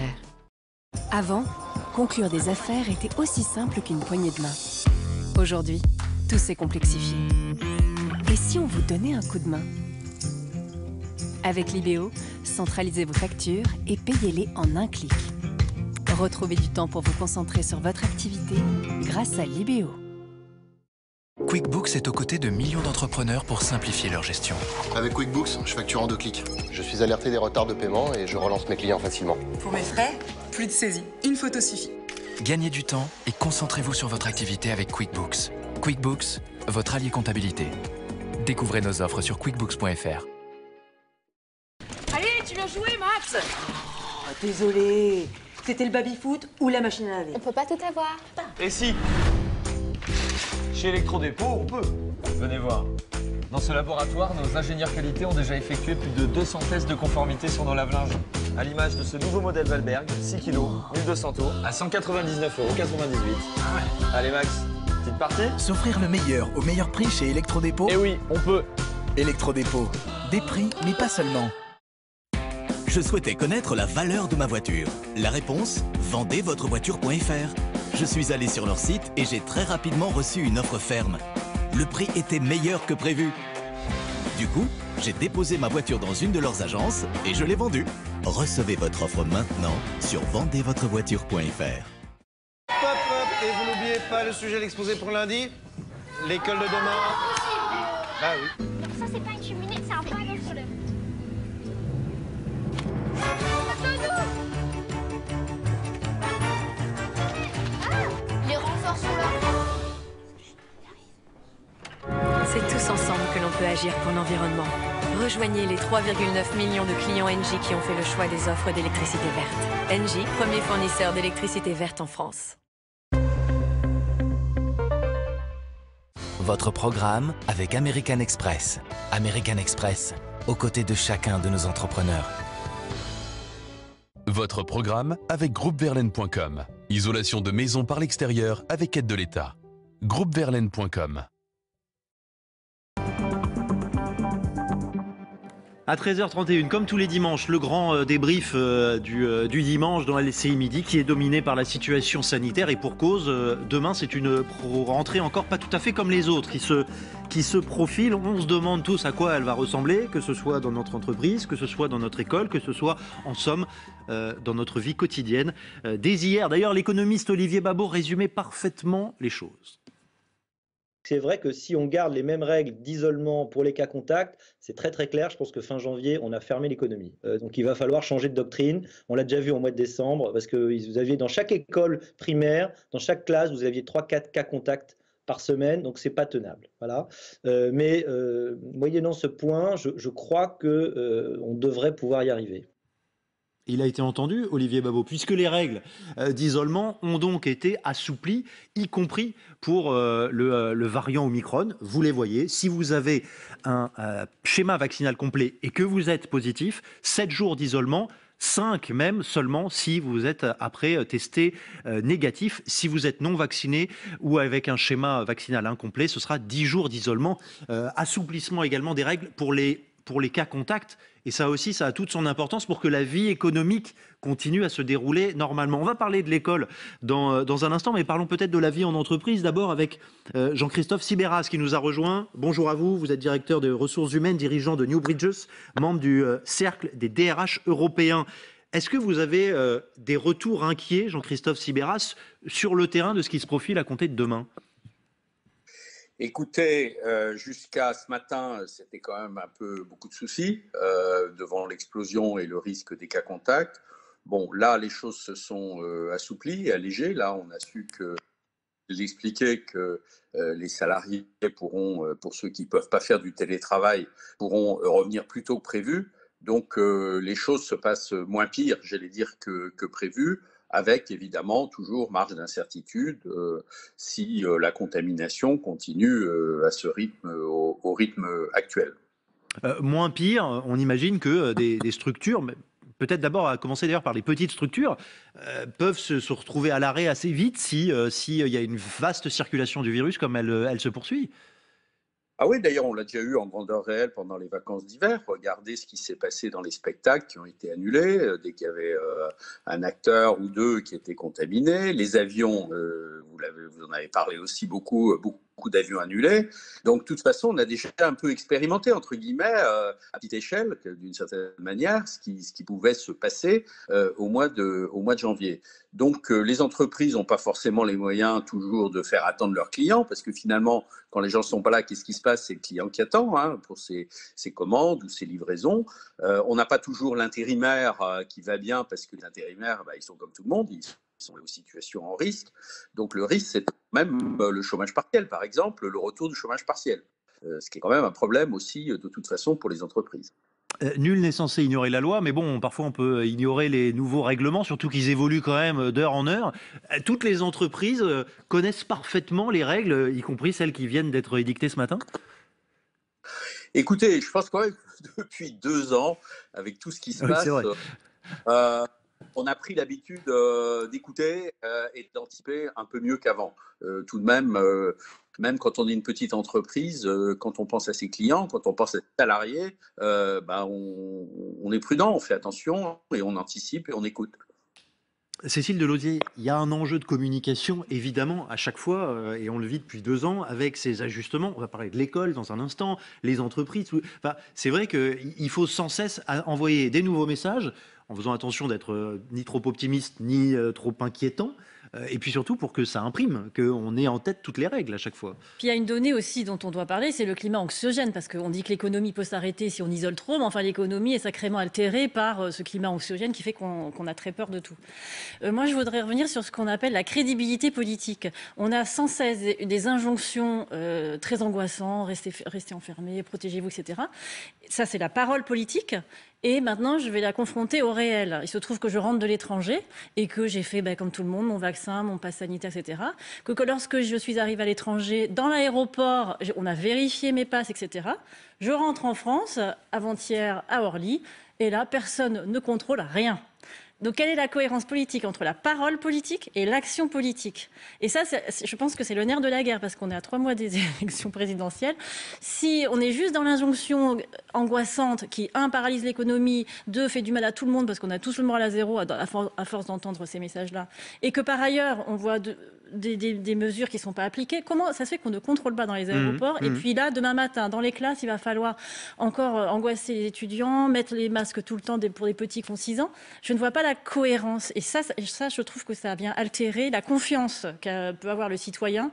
Q: Avant, conclure des affaires était aussi simple qu'une poignée de main. Aujourd'hui, tout s'est complexifié. Et si on vous donnait un coup de main? Avec Libéo, centralisez vos factures et payez-les en un clic. Retrouvez du temps pour vous concentrer sur votre activité grâce à Libéo.
M: QuickBooks est aux côtés de millions d'entrepreneurs pour simplifier leur gestion.
R: Avec QuickBooks, je facture en 2 clics. Je suis alerté des retards de paiement et je relance mes clients facilement.
S: Pour mes frais, plus de saisie. Une photo suffit.
M: Gagnez du temps et concentrez-vous sur votre activité avec QuickBooks. QuickBooks, votre allié comptabilité. Découvrez nos offres sur quickbooks.fr.
T: Allez, tu viens jouer, Max? Oh, désolé. C'était le baby-foot ou la machine à laver?
U: On peut pas tout avoir.
V: Et si? Chez Electrodépôt, on peut. Venez voir. Dans ce laboratoire, nos ingénieurs qualité ont déjà effectué plus de 200 tests de conformité sur nos lave-linges. À l'image de ce nouveau modèle Valberg, 6 kg, 1200 tours, à 199,98 €. Ah ouais. Allez Max, petite partie?
M: S'offrir le meilleur au meilleur prix chez Electrodépôt?
V: Eh oui, on peut.
M: Electrodépôt, des prix, mais pas seulement.
W: Je souhaitais connaître la valeur de ma voiture. La réponse, vendezvotrevoiture.fr. Je suis allé sur leur site et j'ai très rapidement reçu une offre ferme. Le prix était meilleur que prévu. Du coup, j'ai déposé ma voiture dans une de leurs agences et je l'ai vendue. Recevez votre offre maintenant sur vendezvotrevoiture.fr.
V: Hop, hop, et vous n'oubliez pas le sujet de l'exposé pour lundi, l'école de demain. Ah oui.
B: Ça, c'est pas une cheminée, c'est un panneau solaire. Les renforts sont là.
Q: C'est tous ensemble que l'on peut agir pour l'environnement. Rejoignez les 3,9 millions de clients Engie qui ont fait le choix des offres d'électricité verte. Engie, premier fournisseur d'électricité verte en France.
M: Votre programme avec American Express. American Express, aux côtés de chacun de nos entrepreneurs.
N: Votre programme avec groupeverlaine.com. Isolation de maison par l'extérieur avec aide de l'État. groupeverlaine.com.
A: À 13h31, comme tous les dimanches, le grand débrief du dimanche dans la LCI Midi qui est dominé par la situation sanitaire et pour cause. Demain, c'est une rentrée encore pas tout à fait comme les autres qui se profile. On se demande tous à quoi elle va ressembler, que ce soit dans notre entreprise, que ce soit dans notre école, que ce soit en somme dans notre vie quotidienne. Dès hier, d'ailleurs, l'économiste Olivier Babot résumait parfaitement les choses.
J: C'est vrai que si on garde les mêmes règles d'isolement pour les cas contacts, c'est très très clair. Je pense que fin janvier, on a fermé l'économie. Donc il va falloir changer de doctrine. On l'a déjà vu au mois de décembre, parce que vous aviez dans chaque école primaire, dans chaque classe, vous aviez 3-4 cas contacts par semaine, donc c'est pas tenable. Voilà. Mais moyennant ce point, je crois que on devrait pouvoir y arriver.
A: Il a été entendu, Olivier Babot, puisque les règles d'isolement ont donc été assouplies, y compris pour le variant Omicron. Vous les voyez, si vous avez un schéma vaccinal complet et que vous êtes positif, 7 jours d'isolement, 5 même seulement si vous êtes après testé négatif. Si vous êtes non vacciné ou avec un schéma vaccinal incomplet, ce sera 10 jours d'isolement. Assouplissement également des règles pour les cas contacts. Et ça aussi, ça a toute son importance pour que la vie économique continue à se dérouler normalement. On va parler de l'école dans un instant, mais parlons peut-être de la vie en entreprise. D'abord avec Jean-Christophe Sibéras qui nous a rejoint. Bonjour à vous, vous êtes directeur des ressources humaines, dirigeant de New Bridges, membre du cercle des DRH européens. Est-ce que vous avez des retours inquiets, Jean-Christophe Sibéras, sur le terrain de ce qui se profile à compter de demain ?
D: Écoutez, jusqu'à ce matin, c'était quand même beaucoup de soucis devant l'explosion et le risque des cas contacts. Bon, là, les choses se sont assouplies et allégées. Là, on a su que l'expliquer que les salariés pourront, pour ceux qui ne peuvent pas faire du télétravail, pourront revenir plus tôt que prévu. Donc, les choses se passent moins pire, j'allais dire, que prévu, avec évidemment toujours marge d'incertitude si la contamination continue à ce rythme, au rythme actuel.
A: Moins pire, on imagine que des structures, peut-être d'abord à commencer d'ailleurs par les petites structures, peuvent se retrouver à l'arrêt assez vite s'il y a une vaste circulation du virus comme elle se poursuit.
D: Ah oui, d'ailleurs, on l'a déjà eu en grandeur réelle pendant les vacances d'hiver. Regardez ce qui s'est passé dans les spectacles qui ont été annulés, dès qu'il y avait un acteur ou deux qui étaient contaminés. Les avions, vous en avez parlé aussi beaucoup d'avions annulés. Donc, de toute façon, on a déjà un peu expérimenté, entre guillemets, à petite échelle, d'une certaine manière, ce qui pouvait se passer au mois de janvier. Donc, les entreprises n'ont pas forcément les moyens toujours de faire attendre leurs clients, parce que finalement, quand les gens ne sont pas là, qu'est-ce qui se passe? C'est le client qui attend pour ses commandes ou ses livraisons. On n'a pas toujours l'intérimaire qui va bien, parce que les intérimaires, ils sont comme tout le monde, ils sont aux situations en risque. Donc, le risque, c'est même le chômage partiel, par exemple, le retour du chômage partiel, ce qui est quand même un problème aussi, de toute façon, pour les entreprises.
A: Nul n'est censé ignorer la loi, mais bon, parfois on peut ignorer les nouveaux règlements, surtout qu'ils évoluent quand même d'heure en heure. Toutes les entreprises connaissent parfaitement les règles, y compris celles qui viennent d'être édictées ce matin?
D: Écoutez, je pense quand même que depuis 2 ans, avec tout ce qui se passe, on a pris l'habitude d'écouter et d'anticiper un peu mieux qu'avant. Tout de même, même quand on est une petite entreprise, quand on pense à ses clients, quand on pense à ses salariés, on est prudent, on fait attention et on anticipe et on écoute.
A: Cécile Delosier, il y a un enjeu de communication, évidemment, à chaque fois, et on le vit depuis 2 ans, avec ces ajustements. On va parler de l'école dans un instant, les entreprises. Enfin, c'est vrai qu'il faut sans cesse envoyer des nouveaux messages. en faisant attention d'être ni trop optimiste ni trop inquiétant. Et puis surtout pour que ça imprime, qu'on ait en tête toutes les règles à chaque fois.
F: Puis il y a une donnée aussi dont on doit parler, c'est le climat anxiogène, parce qu'on dit que l'économie peut s'arrêter si on isole trop, mais enfin l'économie est sacrément altérée par ce climat anxiogène qui fait qu'on a très peur de tout. Moi je voudrais revenir sur ce qu'on appelle la crédibilité politique. On a sans cesse des injonctions très angoissantes, restez enfermés, protégez-vous, etc. Ça c'est la parole politique. Et maintenant, je vais la confronter au réel. Il se trouve que je rentre de l'étranger et que j'ai fait, comme tout le monde, mon vaccin, mon passe sanitaire, etc. Que lorsque je suis arrivée à l'étranger, dans l'aéroport, on a vérifié mes passes, etc. Je rentre en France, avant-hier, à Orly, et là, personne ne contrôle rien. Donc, quelle est la cohérence politique entre la parole politique et l'action politique? Et ça, je pense que c'est le nerf de la guerre, parce qu'on est à 3 mois des élections présidentielles. Si on est juste dans l'injonction angoissante qui, 1, paralyse l'économie, 2, fait du mal à tout le monde, parce qu'on a tous le moral à zéro à force d'entendre ces messages-là, et que par ailleurs, on voit des mesures qui ne sont pas appliquées, comment ça se fait qu'on ne contrôle pas dans les aéroports? Et puis là, demain matin, dans les classes, il va falloir encore angoisser les étudiants, mettre les masques tout le temps pour les petits qui ont 6 ans. Je ne vois pas la cohérence. Et ça, je trouve que ça vient altérer la confiance peut avoir le citoyen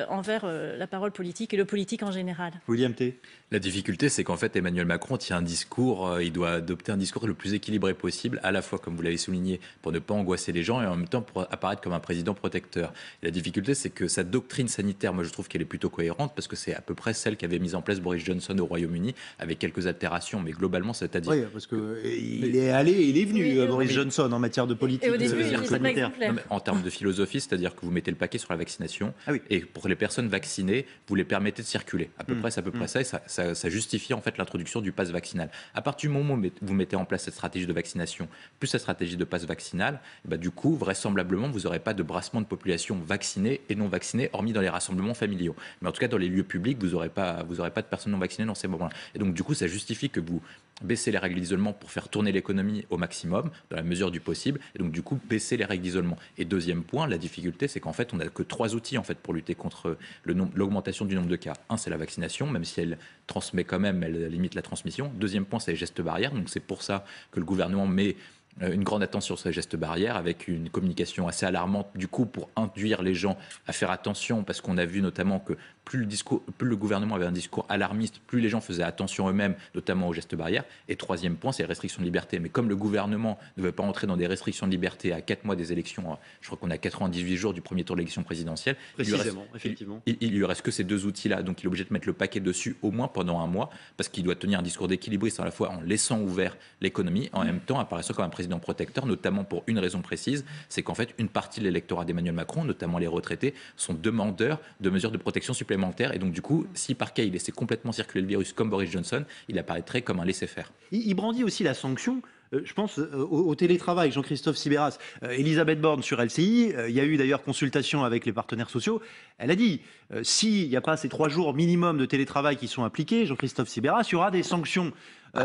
F: envers la parole politique et le politique en général.
A: William T.
G: La difficulté, c'est qu'en fait, Emmanuel Macron tient un discours, il doit adopter un discours le plus équilibré possible, à la fois, comme vous l'avez souligné, pour ne pas angoisser les gens et en même temps pour apparaître comme un président protecteur. Et la difficulté, c'est que sa doctrine sanitaire, moi je trouve qu'elle est plutôt cohérente parce que c'est à peu près celle qu'avait mise en place Boris Johnson au Royaume-Uni, avec quelques altérations, mais globalement, c'est-à-dire...
A: Oui, parce qu'il est allé, il est venu, Boris Johnson, en matière de politique.
F: Et au début, il était pas exemplaire.
G: En termes de philosophie, c'est-à-dire que vous mettez le paquet sur la vaccination, et pour les personnes vaccinées, vous les permettez de circuler. À peu près, c'est à peu près ça, et ça justifie en fait l'introduction du pass vaccinal. À partir du moment où vous mettez en place cette stratégie de vaccination, plus cette stratégie de pass vaccinal, du coup, vraisemblablement, vous n'aurez pas de brassement de population vaccinée et non vaccinée, hormis dans les rassemblements familiaux. Mais en tout cas, dans les lieux publics, vous n'aurez pas de personnes non vaccinées dans ces moments-là. Et donc, du coup, ça justifie que vous baissez les règles d'isolement pour faire tourner l'économie au maximum, dans la mesure du possible, et donc du coup baisser les règles d'isolement. Et deuxième point, la difficulté, c'est qu'en fait, on n'a que 3 outils en fait pour lutter contre l'augmentation du nombre de cas. Un, c'est la vaccination, même si elle transmet quand même, elle limite la transmission. Deuxième point, c'est les gestes barrières. Donc c'est pour ça que le gouvernement met une grande attention sur ces gestes barrières, avec une communication assez alarmante, du coup, pour induire les gens à faire attention, parce qu'on a vu notamment que plus le gouvernement avait un discours alarmiste, plus les gens faisaient attention eux-mêmes, notamment aux gestes barrières. Et troisième point, c'est les restrictions de liberté. Mais comme le gouvernement ne veut pas entrer dans des restrictions de liberté à 4 mois des élections, je crois qu'on a 98 jours du premier tour de l'élection présidentielle,
A: effectivement.
G: Il lui reste que ces 2 outils-là. Donc il est obligé de mettre le paquet dessus au moins pendant 1 mois, parce qu'il doit tenir un discours d'équilibriste à la fois en laissant ouvert l'économie, en même temps apparaissant comme un président protecteur, notamment pour une raison précise, c'est qu'en fait une partie de l'électorat d'Emmanuel Macron, notamment les retraités, sont demandeurs de mesures de protection supplémentaires. Et donc du coup, si par cas il laissait complètement circuler le virus comme Boris Johnson, il apparaîtrait comme un laisser-faire.
A: Il brandit aussi la sanction. Je pense au télétravail, Jean-Christophe Sibéras. Elisabeth Borne sur LCI, il y a eu d'ailleurs consultation avec les partenaires sociaux. Elle a dit, s'il n'y a pas ces 3 jours minimum de télétravail qui sont appliqués, Jean-Christophe Sibéras, il y aura des sanctions.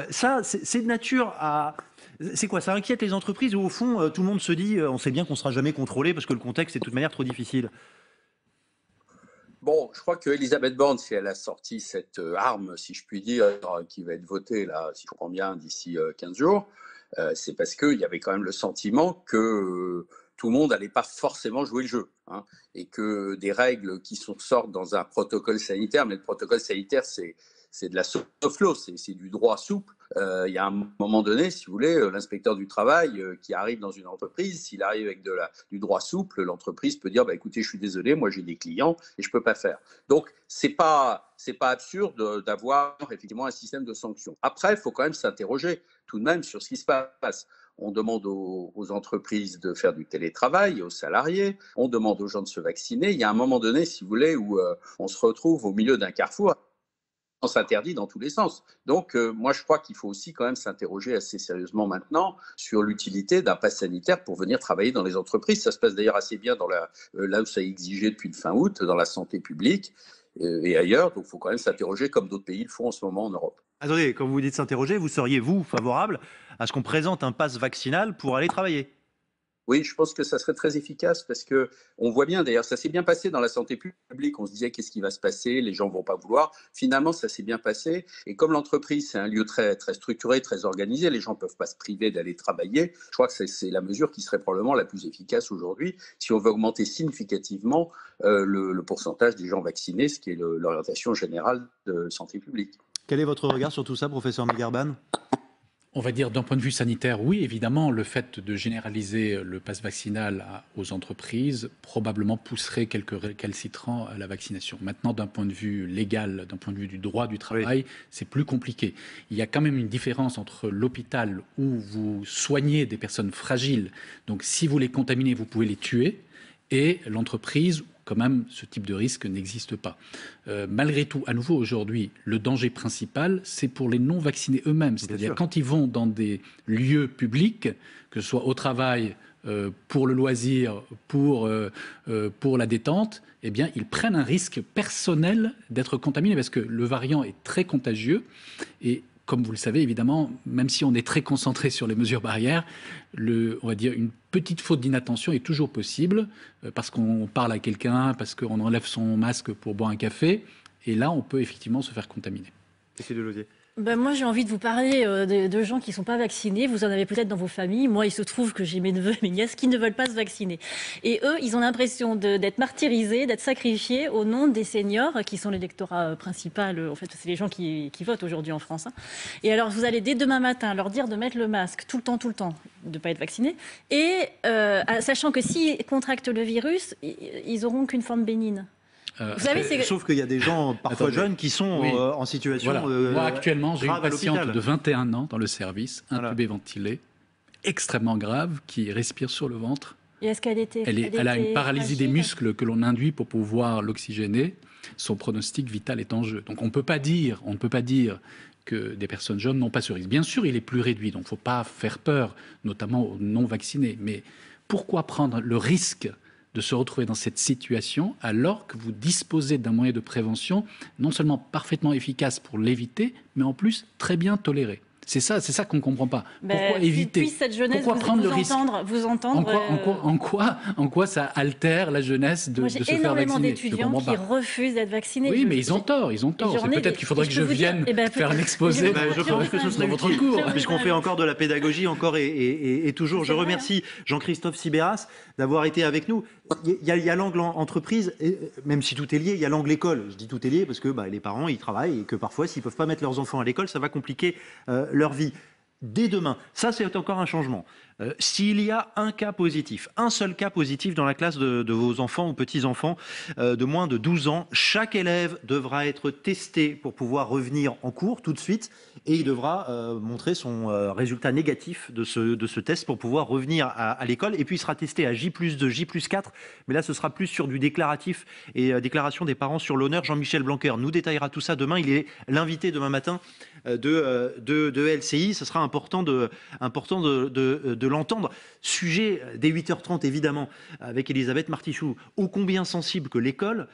A: Ça, c'est de nature à... C'est quoi? Ça inquiète les entreprises ou au fond, tout le monde se dit, on sait bien qu'on ne sera jamais contrôlé parce que le contexte est de toute manière trop difficile?
D: Bon, je crois que Elisabeth Borne, si elle a sorti cette arme, si je puis dire, qui va être votée, là, si je comprends bien, d'ici 15 jours, c'est parce qu'il y avait quand même le sentiment que tout le monde n'allait pas forcément jouer le jeu, hein, et que des règles qui sortent dans un protocole sanitaire, mais le protocole sanitaire, c'est de la soft law, c'est du droit souple. Il y a un moment donné, si vous voulez, l'inspecteur du travail qui arrive dans une entreprise, s'il arrive avec du droit souple, l'entreprise peut dire écoutez, je suis désolé, moi j'ai des clients et je ne peux pas faire. Donc, c'est pas absurde d'avoir effectivement un système de sanctions. Après, il faut quand même s'interroger tout de même sur ce qui se passe. On demande aux entreprises de faire du télétravail, aux salariés, on demande aux gens de se vacciner. Il y a un moment donné, si vous voulez, où on se retrouve au milieu d'un carrefour. On s'interdit dans tous les sens. Donc, moi, je crois qu'il faut aussi quand même s'interroger assez sérieusement maintenant sur l'utilité d'un pass sanitaire pour venir travailler dans les entreprises. Ça se passe d'ailleurs assez bien là où ça est exigé depuis le fin août, dans la santé publique et ailleurs. Donc, il faut quand même s'interroger comme d'autres pays le font en ce moment en Europe.
A: Attendez, quand vous dites s'interroger, vous seriez, vous, favorable à ce qu'on présente un pass vaccinal pour aller travailler?
D: Oui, je pense que ça serait très efficace parce que on voit bien, d'ailleurs, ça s'est bien passé dans la santé publique. On se disait qu'est-ce qui va se passer, les gens vont pas vouloir. Finalement, ça s'est bien passé. Et comme l'entreprise, c'est un lieu très, très structuré, très organisé, les gens peuvent pas se priver d'aller travailler. Je crois que c'est la mesure qui serait probablement la plus efficace aujourd'hui si on veut augmenter significativement le pourcentage des gens vaccinés, ce qui est l'orientation générale de santé publique.
A: Quel est votre regard sur tout ça, professeur Megarban ?
K: On va dire d'un point de vue sanitaire, oui, évidemment, le fait de généraliser le pass vaccinal aux entreprises probablement pousserait quelques récalcitrants à la vaccination. Maintenant, d'un point de vue légal, d'un point de vue du droit du travail, c'est plus compliqué. Il y a quand même une différence entre l'hôpital où vous soignez des personnes fragiles, donc si vous les contaminez, vous pouvez les tuer, et l'entreprise, quand même, ce type de risque n'existe pas. Malgré tout, à nouveau, aujourd'hui, le danger principal, c'est pour les non-vaccinés eux-mêmes. C'est-à-dire quand ils vont dans des lieux publics, que ce soit au travail, pour le loisir, pour la détente, eh bien, ils prennent un risque personnel d'être contaminés parce que le variant est très contagieux et comme vous le savez, évidemment, même si on est très concentré sur les mesures barrières, on va dire une petite faute d'inattention est toujours possible parce qu'on parle à quelqu'un, parce qu'on enlève son masque pour boire un café. Et là, on peut effectivement se faire contaminer.
A: Monsieur Delosier.
F: Ben moi, j'ai envie de vous parler de gens qui ne sont pas vaccinés. Vous en avez peut-être dans vos familles. Moi, il se trouve que j'ai mes neveux et mes nièces qui ne veulent pas se vacciner. Et eux, ils ont l'impression d'être martyrisés, d'être sacrifiés au nom des seniors, qui sont l'électorat principal. En fait, c'est les gens qui votent aujourd'hui en France. Hein. Et alors, vous allez dès demain matin leur dire de mettre le masque tout le temps, de ne pas être vaccinés. Et sachant que s'ils contractent le virus, ils n'auront qu'une forme bénigne.
A: Vous savez, sauf qu'il y a des gens parfois jeunes qui sont en situation
K: Moi actuellement j'ai une patiente
A: l'hôpital.
K: de 21 ans dans le service, intubée, ventilée, extrêmement grave, qui respire sur le ventre.
F: Et est-ce qu'elle était
K: Elle a une paralysie des muscles que l'on induit pour pouvoir l'oxygéner. Son pronostic vital est en jeu. Donc on ne peut pas dire que des personnes jeunes n'ont pas ce risque. Bien sûr, il est plus réduit, donc il ne faut pas faire peur, notamment aux non-vaccinés. Mais pourquoi prendre le risque de se retrouver dans cette situation alors que vous disposez d'un moyen de prévention non seulement parfaitement efficace pour l'éviter, mais en plus très bien toléré. C'est ça qu'on ne comprend pas. Pourquoi éviter?
F: Puisse cette jeunesse
K: pourquoi prendre le risque?
F: Vous entendre.
K: En quoi ça altère la jeunesse de se faire vacciner?
F: J'ai énormément d'étudiants qui refusent d'être vaccinés.
K: Oui, mais ils ont tort. Peut-être qu'il faudrait que je vienne faire un exposé
A: je pense que ce serait
K: votre cours.
A: Puisqu'on fait encore de la pédagogie, encore et toujours. Je remercie Jean-Christophe Sibéras d'avoir été avec nous. Il y a l'angle entreprise, même si tout est lié, il y a l'angle école. Je dis tout est lié parce que les parents, ils travaillent et que parfois, s'ils ne peuvent pas mettre leurs enfants à l'école, ça va compliquer leur vie. Dès demain, ça c'est encore un changement. S'il y a un seul cas positif dans la classe de vos enfants ou petits-enfants de moins de 12 ans, chaque élève devra être testé pour pouvoir revenir en cours tout de suite et il devra montrer son résultat négatif de ce test pour pouvoir revenir à l'école. Et puis il sera testé à J+2, J+4, mais là ce sera plus sur du déclaratif et déclaration des parents sur l'honneur. Jean-Michel Blanquer nous détaillera tout ça demain. Il est l'invité demain matin de LCI. Ce sera important de l'entendre. Sujet dès 8h30 évidemment avec Elisabeth Martichoux, ô combien sensible que l'école,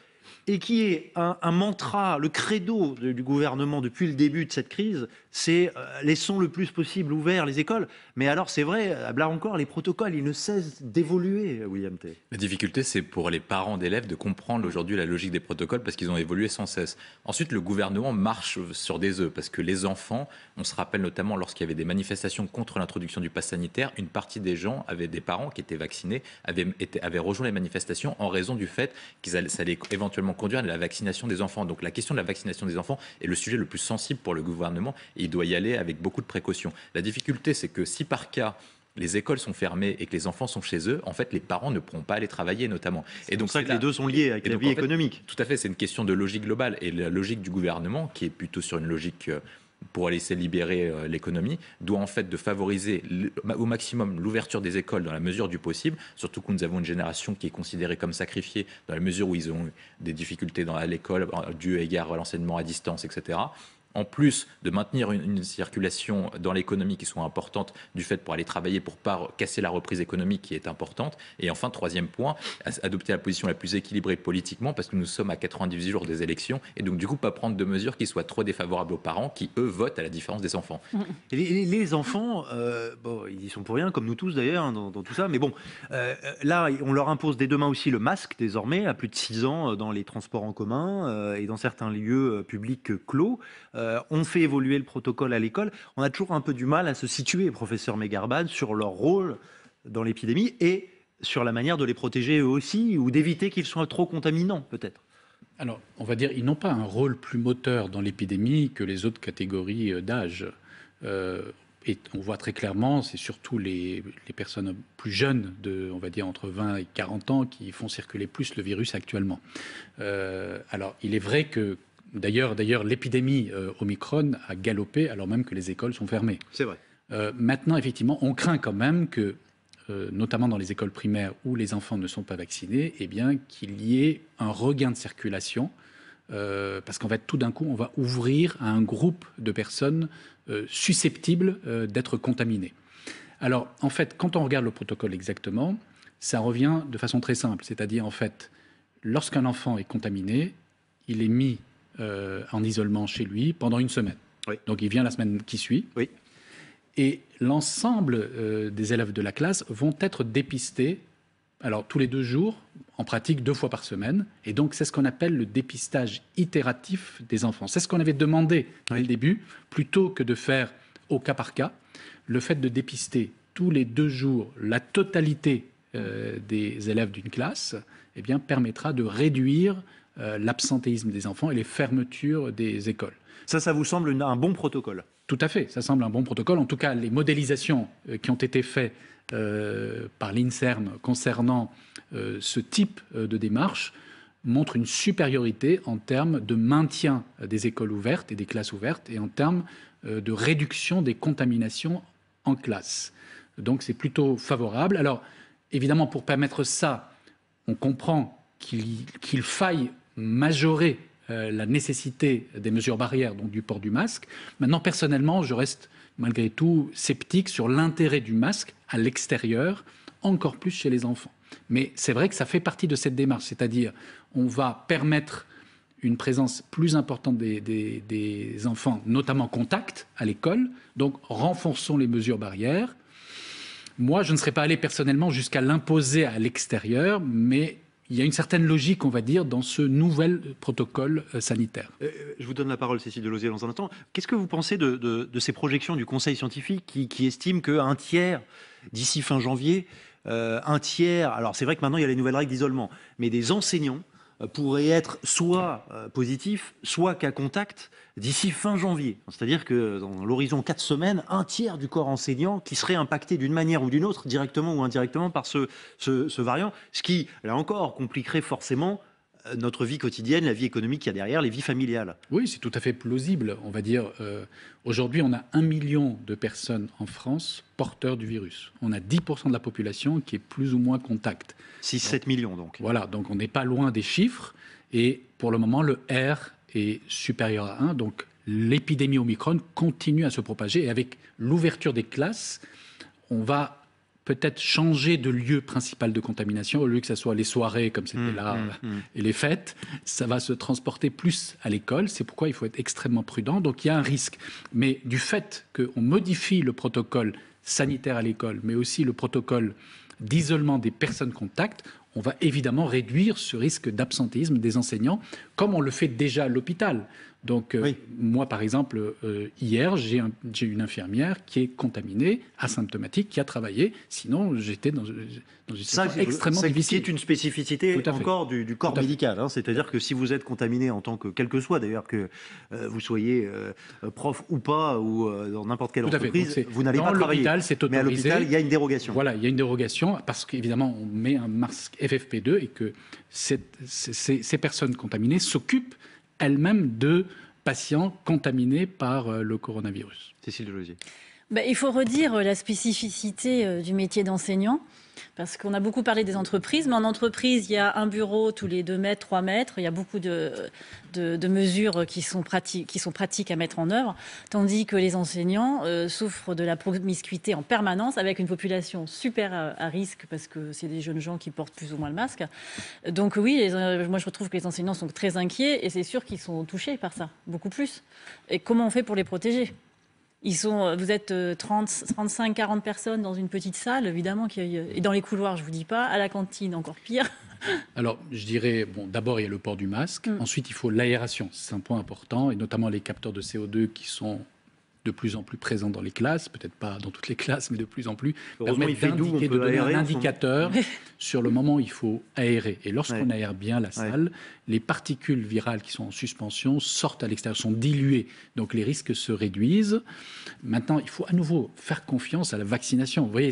A: et qui est un mantra, le credo du gouvernement depuis le début de cette crise, c'est laissons le plus possible ouverts les écoles. Mais alors c'est vrai, là encore, les protocoles, ils ne cessent d'évoluer, William T.
G: La difficulté, c'est pour les parents d'élèves de comprendre aujourd'hui la logique des protocoles parce qu'ils ont évolué sans cesse. Ensuite, le gouvernement marche sur des œufs parce que les enfants, on se rappelle notamment lorsqu'il y avait des manifestations contre l'introduction du pass sanitaire, une partie des gens, des parents qui étaient vaccinés, avaient rejoint les manifestations en raison du fait ça allait éventuellement conduire à la vaccination des enfants. Donc la question de la vaccination des enfants est le sujet le plus sensible pour le gouvernement et il doit y aller avec beaucoup de précautions. La difficulté, c'est que si par cas les écoles sont fermées et que les enfants sont chez eux, en fait, les parents ne pourront pas aller travailler, notamment.
A: Et donc, c'est pour ça que les deux sont liés avec la vie économique.
G: Tout à fait, c'est une question de logique globale. Et la logique du gouvernement, qui est plutôt sur une logique pour laisser libérer l'économie, doit en fait de favoriser au maximum l'ouverture des écoles dans la mesure du possible, surtout que nous avons une génération qui est considérée comme sacrifiée dans la mesure où ils ont eu des difficultés à l'école, dû égard à l'enseignement à distance, etc. en plus de maintenir une circulation dans l'économie qui soit importante du fait pour aller travailler, pour pas casser la reprise économique qui est importante. Et enfin, troisième point, adopter la position la plus équilibrée politiquement parce que nous sommes à 98 jours des élections et donc du coup pas prendre de mesures qui soient trop défavorables aux parents qui eux votent à la différence des enfants.
A: Et les enfants, bon, ils y sont pour rien, comme nous tous d'ailleurs, hein, dans tout ça, mais bon, là on leur impose dès demain aussi le masque désormais à plus de 6 ans dans les transports en commun et dans certains lieux publics clos. On fait évoluer le protocole à l'école. On a toujours un peu du mal à se situer, professeur Megarban, sur leur rôle dans l'épidémie et sur la manière de les protéger eux aussi ou d'éviter qu'ils soient trop contaminants peut-être.
K: Alors, on va dire, ils n'ont pas un rôle plus moteur dans l'épidémie que les autres catégories d'âge. Et on voit très clairement, c'est surtout les personnes plus jeunes, on va dire entre 20 et 40 ans, qui font circuler plus le virus actuellement. Alors, il est vrai que, d'ailleurs, l'épidémie Omicron a galopé alors même que les écoles sont fermées.
A: C'est vrai.
K: Maintenant, effectivement, on craint quand même que, notamment dans les écoles primaires où les enfants ne sont pas vaccinés, eh bien, qu'il y ait un regain de circulation. Parce qu'en fait, tout d'un coup, on va ouvrir à un groupe de personnes susceptibles d'être contaminées. Alors, en fait, quand on regarde le protocole exactement, ça revient de façon très simple. C'est-à-dire, en fait, lorsqu'un enfant est contaminé, il est mis en isolement chez lui pendant une semaine.
A: Oui.
K: Donc, il vient la semaine qui suit.
A: Oui.
K: Et l'ensemble des élèves de la classe vont être dépistés, alors tous les 2 jours, en pratique 2 fois par semaine. Et donc, c'est ce qu'on appelle le dépistage itératif des enfants. C'est ce qu'on avait demandé dès le début, plutôt que de faire au cas par cas. Le fait de dépister tous les 2 jours la totalité des élèves d'une classe, eh bien, permettra de réduire l'absentéisme des enfants et les fermetures des écoles.
A: Ça vous semble un bon protocole?
K: Tout à fait, ça semble un bon protocole. En tout cas, les modélisations qui ont été faites par l'INSERM concernant ce type de démarche montrent une supériorité en termes de maintien des écoles ouvertes et des classes ouvertes et en termes de réduction des contaminations en classe. Donc c'est plutôt favorable. Alors évidemment, pour permettre ça, on comprend qu'il faille majorer la nécessité des mesures barrières, donc du port du masque. Maintenant, personnellement, je reste malgré tout sceptique sur l'intérêt du masque à l'extérieur, encore plus chez les enfants. Mais c'est vrai que ça fait partie de cette démarche, c'est-à-dire on va permettre une présence plus importante des enfants, notamment contact à l'école, donc renforçons les mesures barrières. Moi, je ne serais pas allé personnellement jusqu'à l'imposer à l'extérieur, mais il y a une certaine logique, on va dire, dans ce nouvel protocole sanitaire.
A: Je vous donne la parole, Cécile Delosier, dans un instant. Qu'est-ce que vous pensez de ces projections du Conseil scientifique qui estime qu'un tiers, d'ici fin janvier, un tiers, alors c'est vrai que maintenant il y a les nouvelles règles d'isolement, mais des enseignants pourraient être soit positifs, soit cas contact d'ici fin janvier. C'est-à-dire que dans l'horizon 4 semaines, un tiers du corps enseignant qui serait impacté d'une manière ou d'une autre, directement ou indirectement par ce variant, ce qui, là encore, compliquerait forcément notre vie quotidienne, la vie économique qu'il y a derrière, les vies familiales.
K: Oui, c'est tout à fait plausible. On va dire, aujourd'hui, on a 1 million de personnes en France porteurs du virus. On a 10% de la population qui est plus ou moins contact.
A: 6-7 millions donc.
K: Voilà, donc on n'est pas loin des chiffres. Et pour le moment, le R est supérieur à 1. Donc l'épidémie Omicron continue à se propager. Et avec l'ouverture des classes, on va peut-être changer de lieu principal de contamination. Au lieu que ce soit les soirées comme c'était là et les fêtes, ça va se transporter plus à l'école. C'est pourquoi il faut être extrêmement prudent. Donc il y a un risque. Mais du fait qu'on modifie le protocole sanitaire à l'école, mais aussi le protocole d'isolement des personnes contacts, on va évidemment réduire ce risque d'absentéisme des enseignants, comme on le fait déjà à l'hôpital. Donc, moi, par exemple, hier, j'ai une infirmière qui est contaminée, asymptomatique, qui a travaillé. Sinon, j'étais dans une situation extrêmement difficile.
A: C'est une spécificité encore du corps médical. Hein, c'est-à-dire que si vous êtes contaminé en tant que, quel que soit d'ailleurs, que vous soyez prof ou pas, ou dans n'importe quelle entreprise, vous n'allez pas travailler.
K: C'est autorisé.
A: Mais à l'hôpital, il y a une dérogation.
K: Voilà, il y a une dérogation parce qu'évidemment, on met un masque FFP2 et que ces personnes contaminées s'occupent elles-mêmes de patients contaminés par le coronavirus.
A: Cécile Delosier.
F: Il faut redire la spécificité du métier d'enseignant. Parce qu'on a beaucoup parlé des entreprises, mais en entreprise, il y a un bureau tous les 2 mètres, 3 mètres. Il y a beaucoup de mesures qui sont pratiques à mettre en œuvre. Tandis que les enseignants souffrent de la promiscuité en permanence avec une population super à risque parce que c'est des jeunes gens qui portent plus ou moins le masque. Donc oui, moi je trouve que les enseignants sont très inquiets et c'est sûr qu'ils sont touchés par ça, beaucoup plus. Et comment on fait pour les protéger ? Vous êtes 35, 40 personnes dans une petite salle, évidemment, et dans les couloirs, je ne vous dis pas, à la cantine, encore pire.
K: Alors, je dirais, bon, d'abord, il y a le port du masque. Ensuite, il faut l'aération. C'est un point important, et notamment les capteurs de CO2 qui sont de plus en plus présents dans les classes, peut-être pas dans toutes les classes, mais de plus en plus, permettent d'indiquer, de donner un indicateur sur le moment où il faut aérer. Et lorsqu'on aère bien la salle, les particules virales qui sont en suspension sortent à l'extérieur, sont diluées. Donc les risques se réduisent. Maintenant, il faut à nouveau faire confiance à la vaccination. Vous voyez,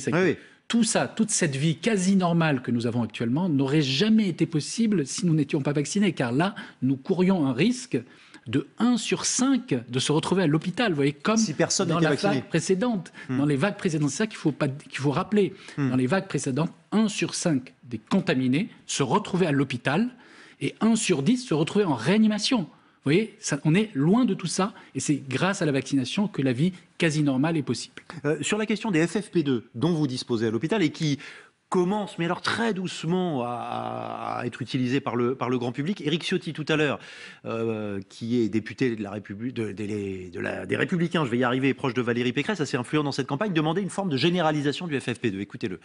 K: tout ça, toute cette vie quasi normale que nous avons actuellement n'aurait jamais été possible si nous n'étions pas vaccinés. Car là, nous courions un risque de 1 sur 5 de se retrouver à l'hôpital, vous voyez, comme si dans la vague précédente. Dans les vagues précédentes, c'est ça qu'il faut rappeler. Dans les vagues précédentes, 1 sur 5 des contaminés se retrouvaient à l'hôpital et 1 sur 10 se retrouvaient en réanimation. Vous voyez, on est loin de tout ça et c'est grâce à la vaccination que la vie quasi normale est possible.
A: Sur la question des FFP2 dont vous disposez à l'hôpital et qui commence, mais alors très doucement, à être utilisé par le grand public. Éric Ciotti, tout à l'heure, qui est député de la République, des Républicains, je vais y arriver, proche de Valérie Pécresse, assez influent dans cette campagne, demandait une forme de généralisation du FFP2. Écoutez-le.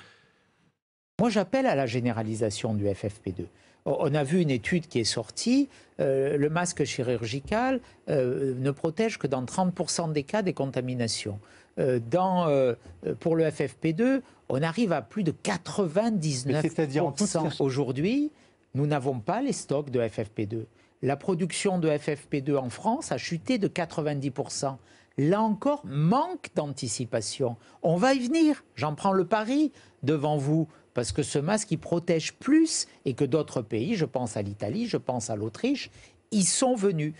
C: Moi, j'appelle à la généralisation du FFP2. On a vu une étude qui est sortie, le masque chirurgical ne protège que dans 30% des cas des contaminations. Pour le FFP2, on arrive à plus de 99%. Aujourd'hui, nous n'avons pas les stocks de FFP2. La production de FFP2 en France a chuté de 90%. Là encore, manque d'anticipation. On va y venir, j'en prends le pari devant vous, parce que ce masque, il protège plus et que d'autres pays, je pense à l'Italie, je pense à l'Autriche, y sont venus.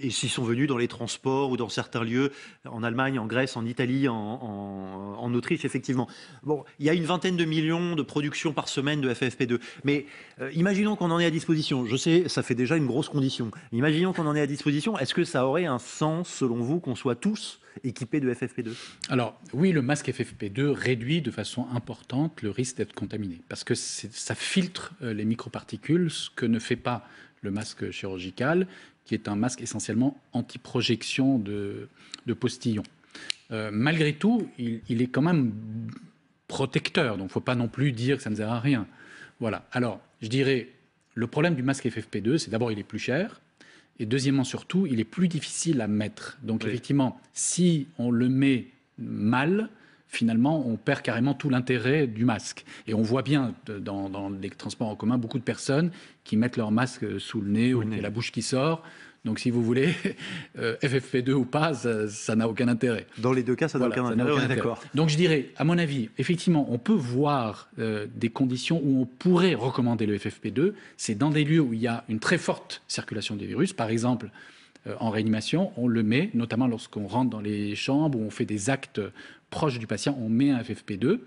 A: Et s'ils sont venus dans les transports ou dans certains lieux, en Allemagne, en Grèce, en Italie, en Autriche, effectivement. Bon, il y a une vingtaine de millions de productions par semaine de FFP2. Mais imaginons qu'on en ait à disposition. Je sais, ça fait déjà une grosse condition. Imaginons qu'on en ait à disposition. Est-ce que ça aurait un sens, selon vous, qu'on soit tous équipés de FFP2 ?
K: Alors, oui, le masque FFP2 réduit de façon importante le risque d'être contaminé. Parce que ça filtre les microparticules, ce que ne fait pas le masque chirurgical, qui est un masque essentiellement anti-projection de postillons. Malgré tout, il est quand même protecteur, donc il ne faut pas non plus dire que ça ne sert à rien. Voilà. Alors, je dirais, le problème du masque FFP2, c'est d'abord il est plus cher, et deuxièmement surtout, il est plus difficile à mettre. Donc effectivement, si on le met mal, finalement, on perd carrément tout l'intérêt du masque. Et on voit bien dans les transports en commun beaucoup de personnes qui mettent leur masque sous le nez ou la bouche qui sort. Donc, si vous voulez, FFP2 ou pas, ça n'a aucun intérêt.
A: Dans les deux cas, ça n'a aucun intérêt, on est d'accord.
K: Donc, je dirais, à mon avis, effectivement, on peut voir des conditions où on pourrait recommander le FFP2. C'est dans des lieux où il y a une très forte circulation des virus. Par exemple, en réanimation, on le met, notamment lorsqu'on rentre dans les chambres, où on fait des actes proches du patient, on met un FFP2.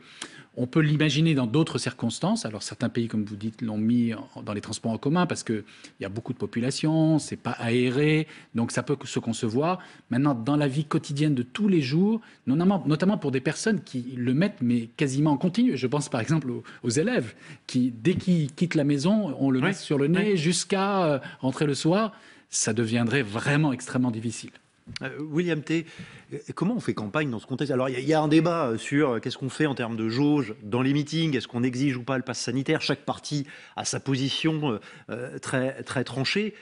K: On peut l'imaginer dans d'autres circonstances. Alors certains pays, comme vous dites, l'ont mis dans les transports en commun parce qu'il y a beaucoup de population, c'est pas aéré, donc ça peut se concevoir. Maintenant, dans la vie quotidienne de tous les jours, notamment pour des personnes qui le mettent mais quasiment en continu. Je pense par exemple aux élèves qui, dès qu'ils quittent la maison, on le met sur le nez jusqu'à rentrer le soir. Ça deviendrait vraiment extrêmement difficile.
A: William T, comment on fait campagne dans ce contexte ? Alors, il y a un débat sur qu'est-ce qu'on fait en termes de jauge dans les meetings, est-ce qu'on exige ou pas le pass sanitaire ? Chaque parti a sa position très, très tranchée.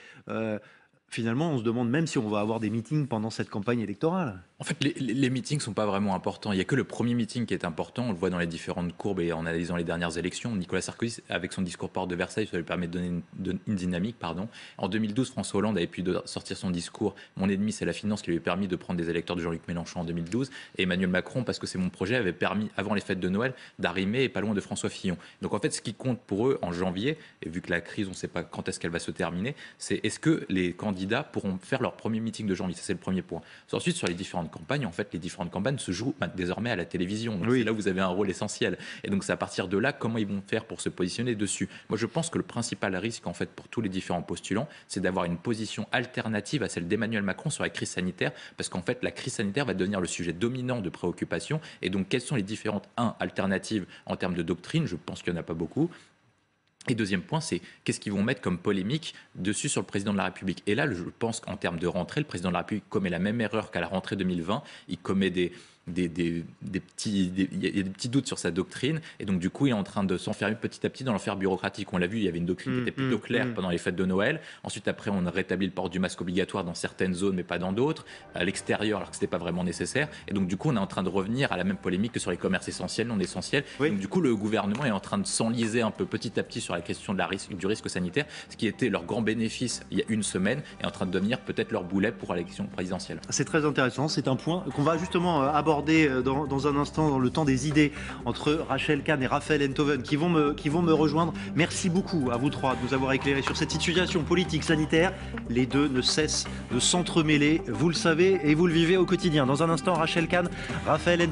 A: Finalement, on se demande même si on va avoir des meetings pendant cette campagne électorale.
G: En fait, les meetings ne sont pas vraiment importants. Il n'y a que le premier meeting qui est important. On le voit dans les différentes courbes et en analysant les dernières élections. Nicolas Sarkozy, avec son discours porte de Versailles, ça lui permet de donner une dynamique. En 2012, François Hollande avait pu sortir son discours « Mon ennemi, c'est la finance » qui lui a permis de prendre des électeurs de Jean-Luc Mélenchon en 2012. Et Emmanuel Macron, parce que c'est mon projet, avait permis, avant les fêtes de Noël, d'arrimer et pas loin de François Fillon. Donc en fait, ce qui compte pour eux en janvier, et vu que la crise, on ne sait pas quand est-ce qu'elle va se terminer, c'est est-ce que les candidats candidats pourront faire leur premier meeting de janvier. Ça, c'est le premier point. Ensuite, sur les différentes campagnes, en fait, les différentes campagnes se jouent désormais à la télévision. Donc, c'est là où vous avez un rôle essentiel. Et donc, c'est à partir de là, comment ils vont faire pour se positionner dessus. Moi, je pense que le principal risque, en fait, pour tous les différents postulants, c'est d'avoir une position alternative à celle d'Emmanuel Macron sur la crise sanitaire, parce qu'en fait, la crise sanitaire va devenir le sujet dominant de préoccupation. Et donc, quelles sont les différentes alternatives en termes de doctrine? Je pense qu'il n'y en a pas beaucoup. Et deuxième point, c'est qu'est-ce qu'ils vont mettre comme polémique dessus sur le président de la République. Et là, je pense qu'en termes de rentrée, le président de la République commet la même erreur qu'à la rentrée 2020. Il commet il y a des petits doutes sur sa doctrine, et donc du coup il est en train de s'enfermer petit à petit dans l'enfer bureaucratique. On l'a vu, il y avait une doctrine qui était plutôt claire pendant les fêtes de Noël. Ensuite, après, on a rétabli le port du masque obligatoire dans certaines zones mais pas dans d'autres, à l'extérieur alors que c'était pas vraiment nécessaire. Et donc du coup on est en train de revenir à la même polémique que sur les commerces essentiels, non essentiels. Donc du coup le gouvernement est en train de s'enliser un peu petit à petit sur la question du risque sanitaire, ce qui était leur grand bénéfice il y a une semaine est en train de devenir peut-être leur boulet pour l'élection présidentielle.
A: C'est très intéressant, c'est un point qu'on va justement aborder dans un instant dans le temps des idées entre Rachel Kahn et Raphaël Enthoven qui vont me rejoindre. Merci beaucoup à vous trois de nous avoir éclairé sur cette situation politique, sanitaire. Les deux ne cessent de s'entremêler, vous le savez et vous le vivez au quotidien. Dans un instant, Rachel Kahn, Raphaël Enthoven.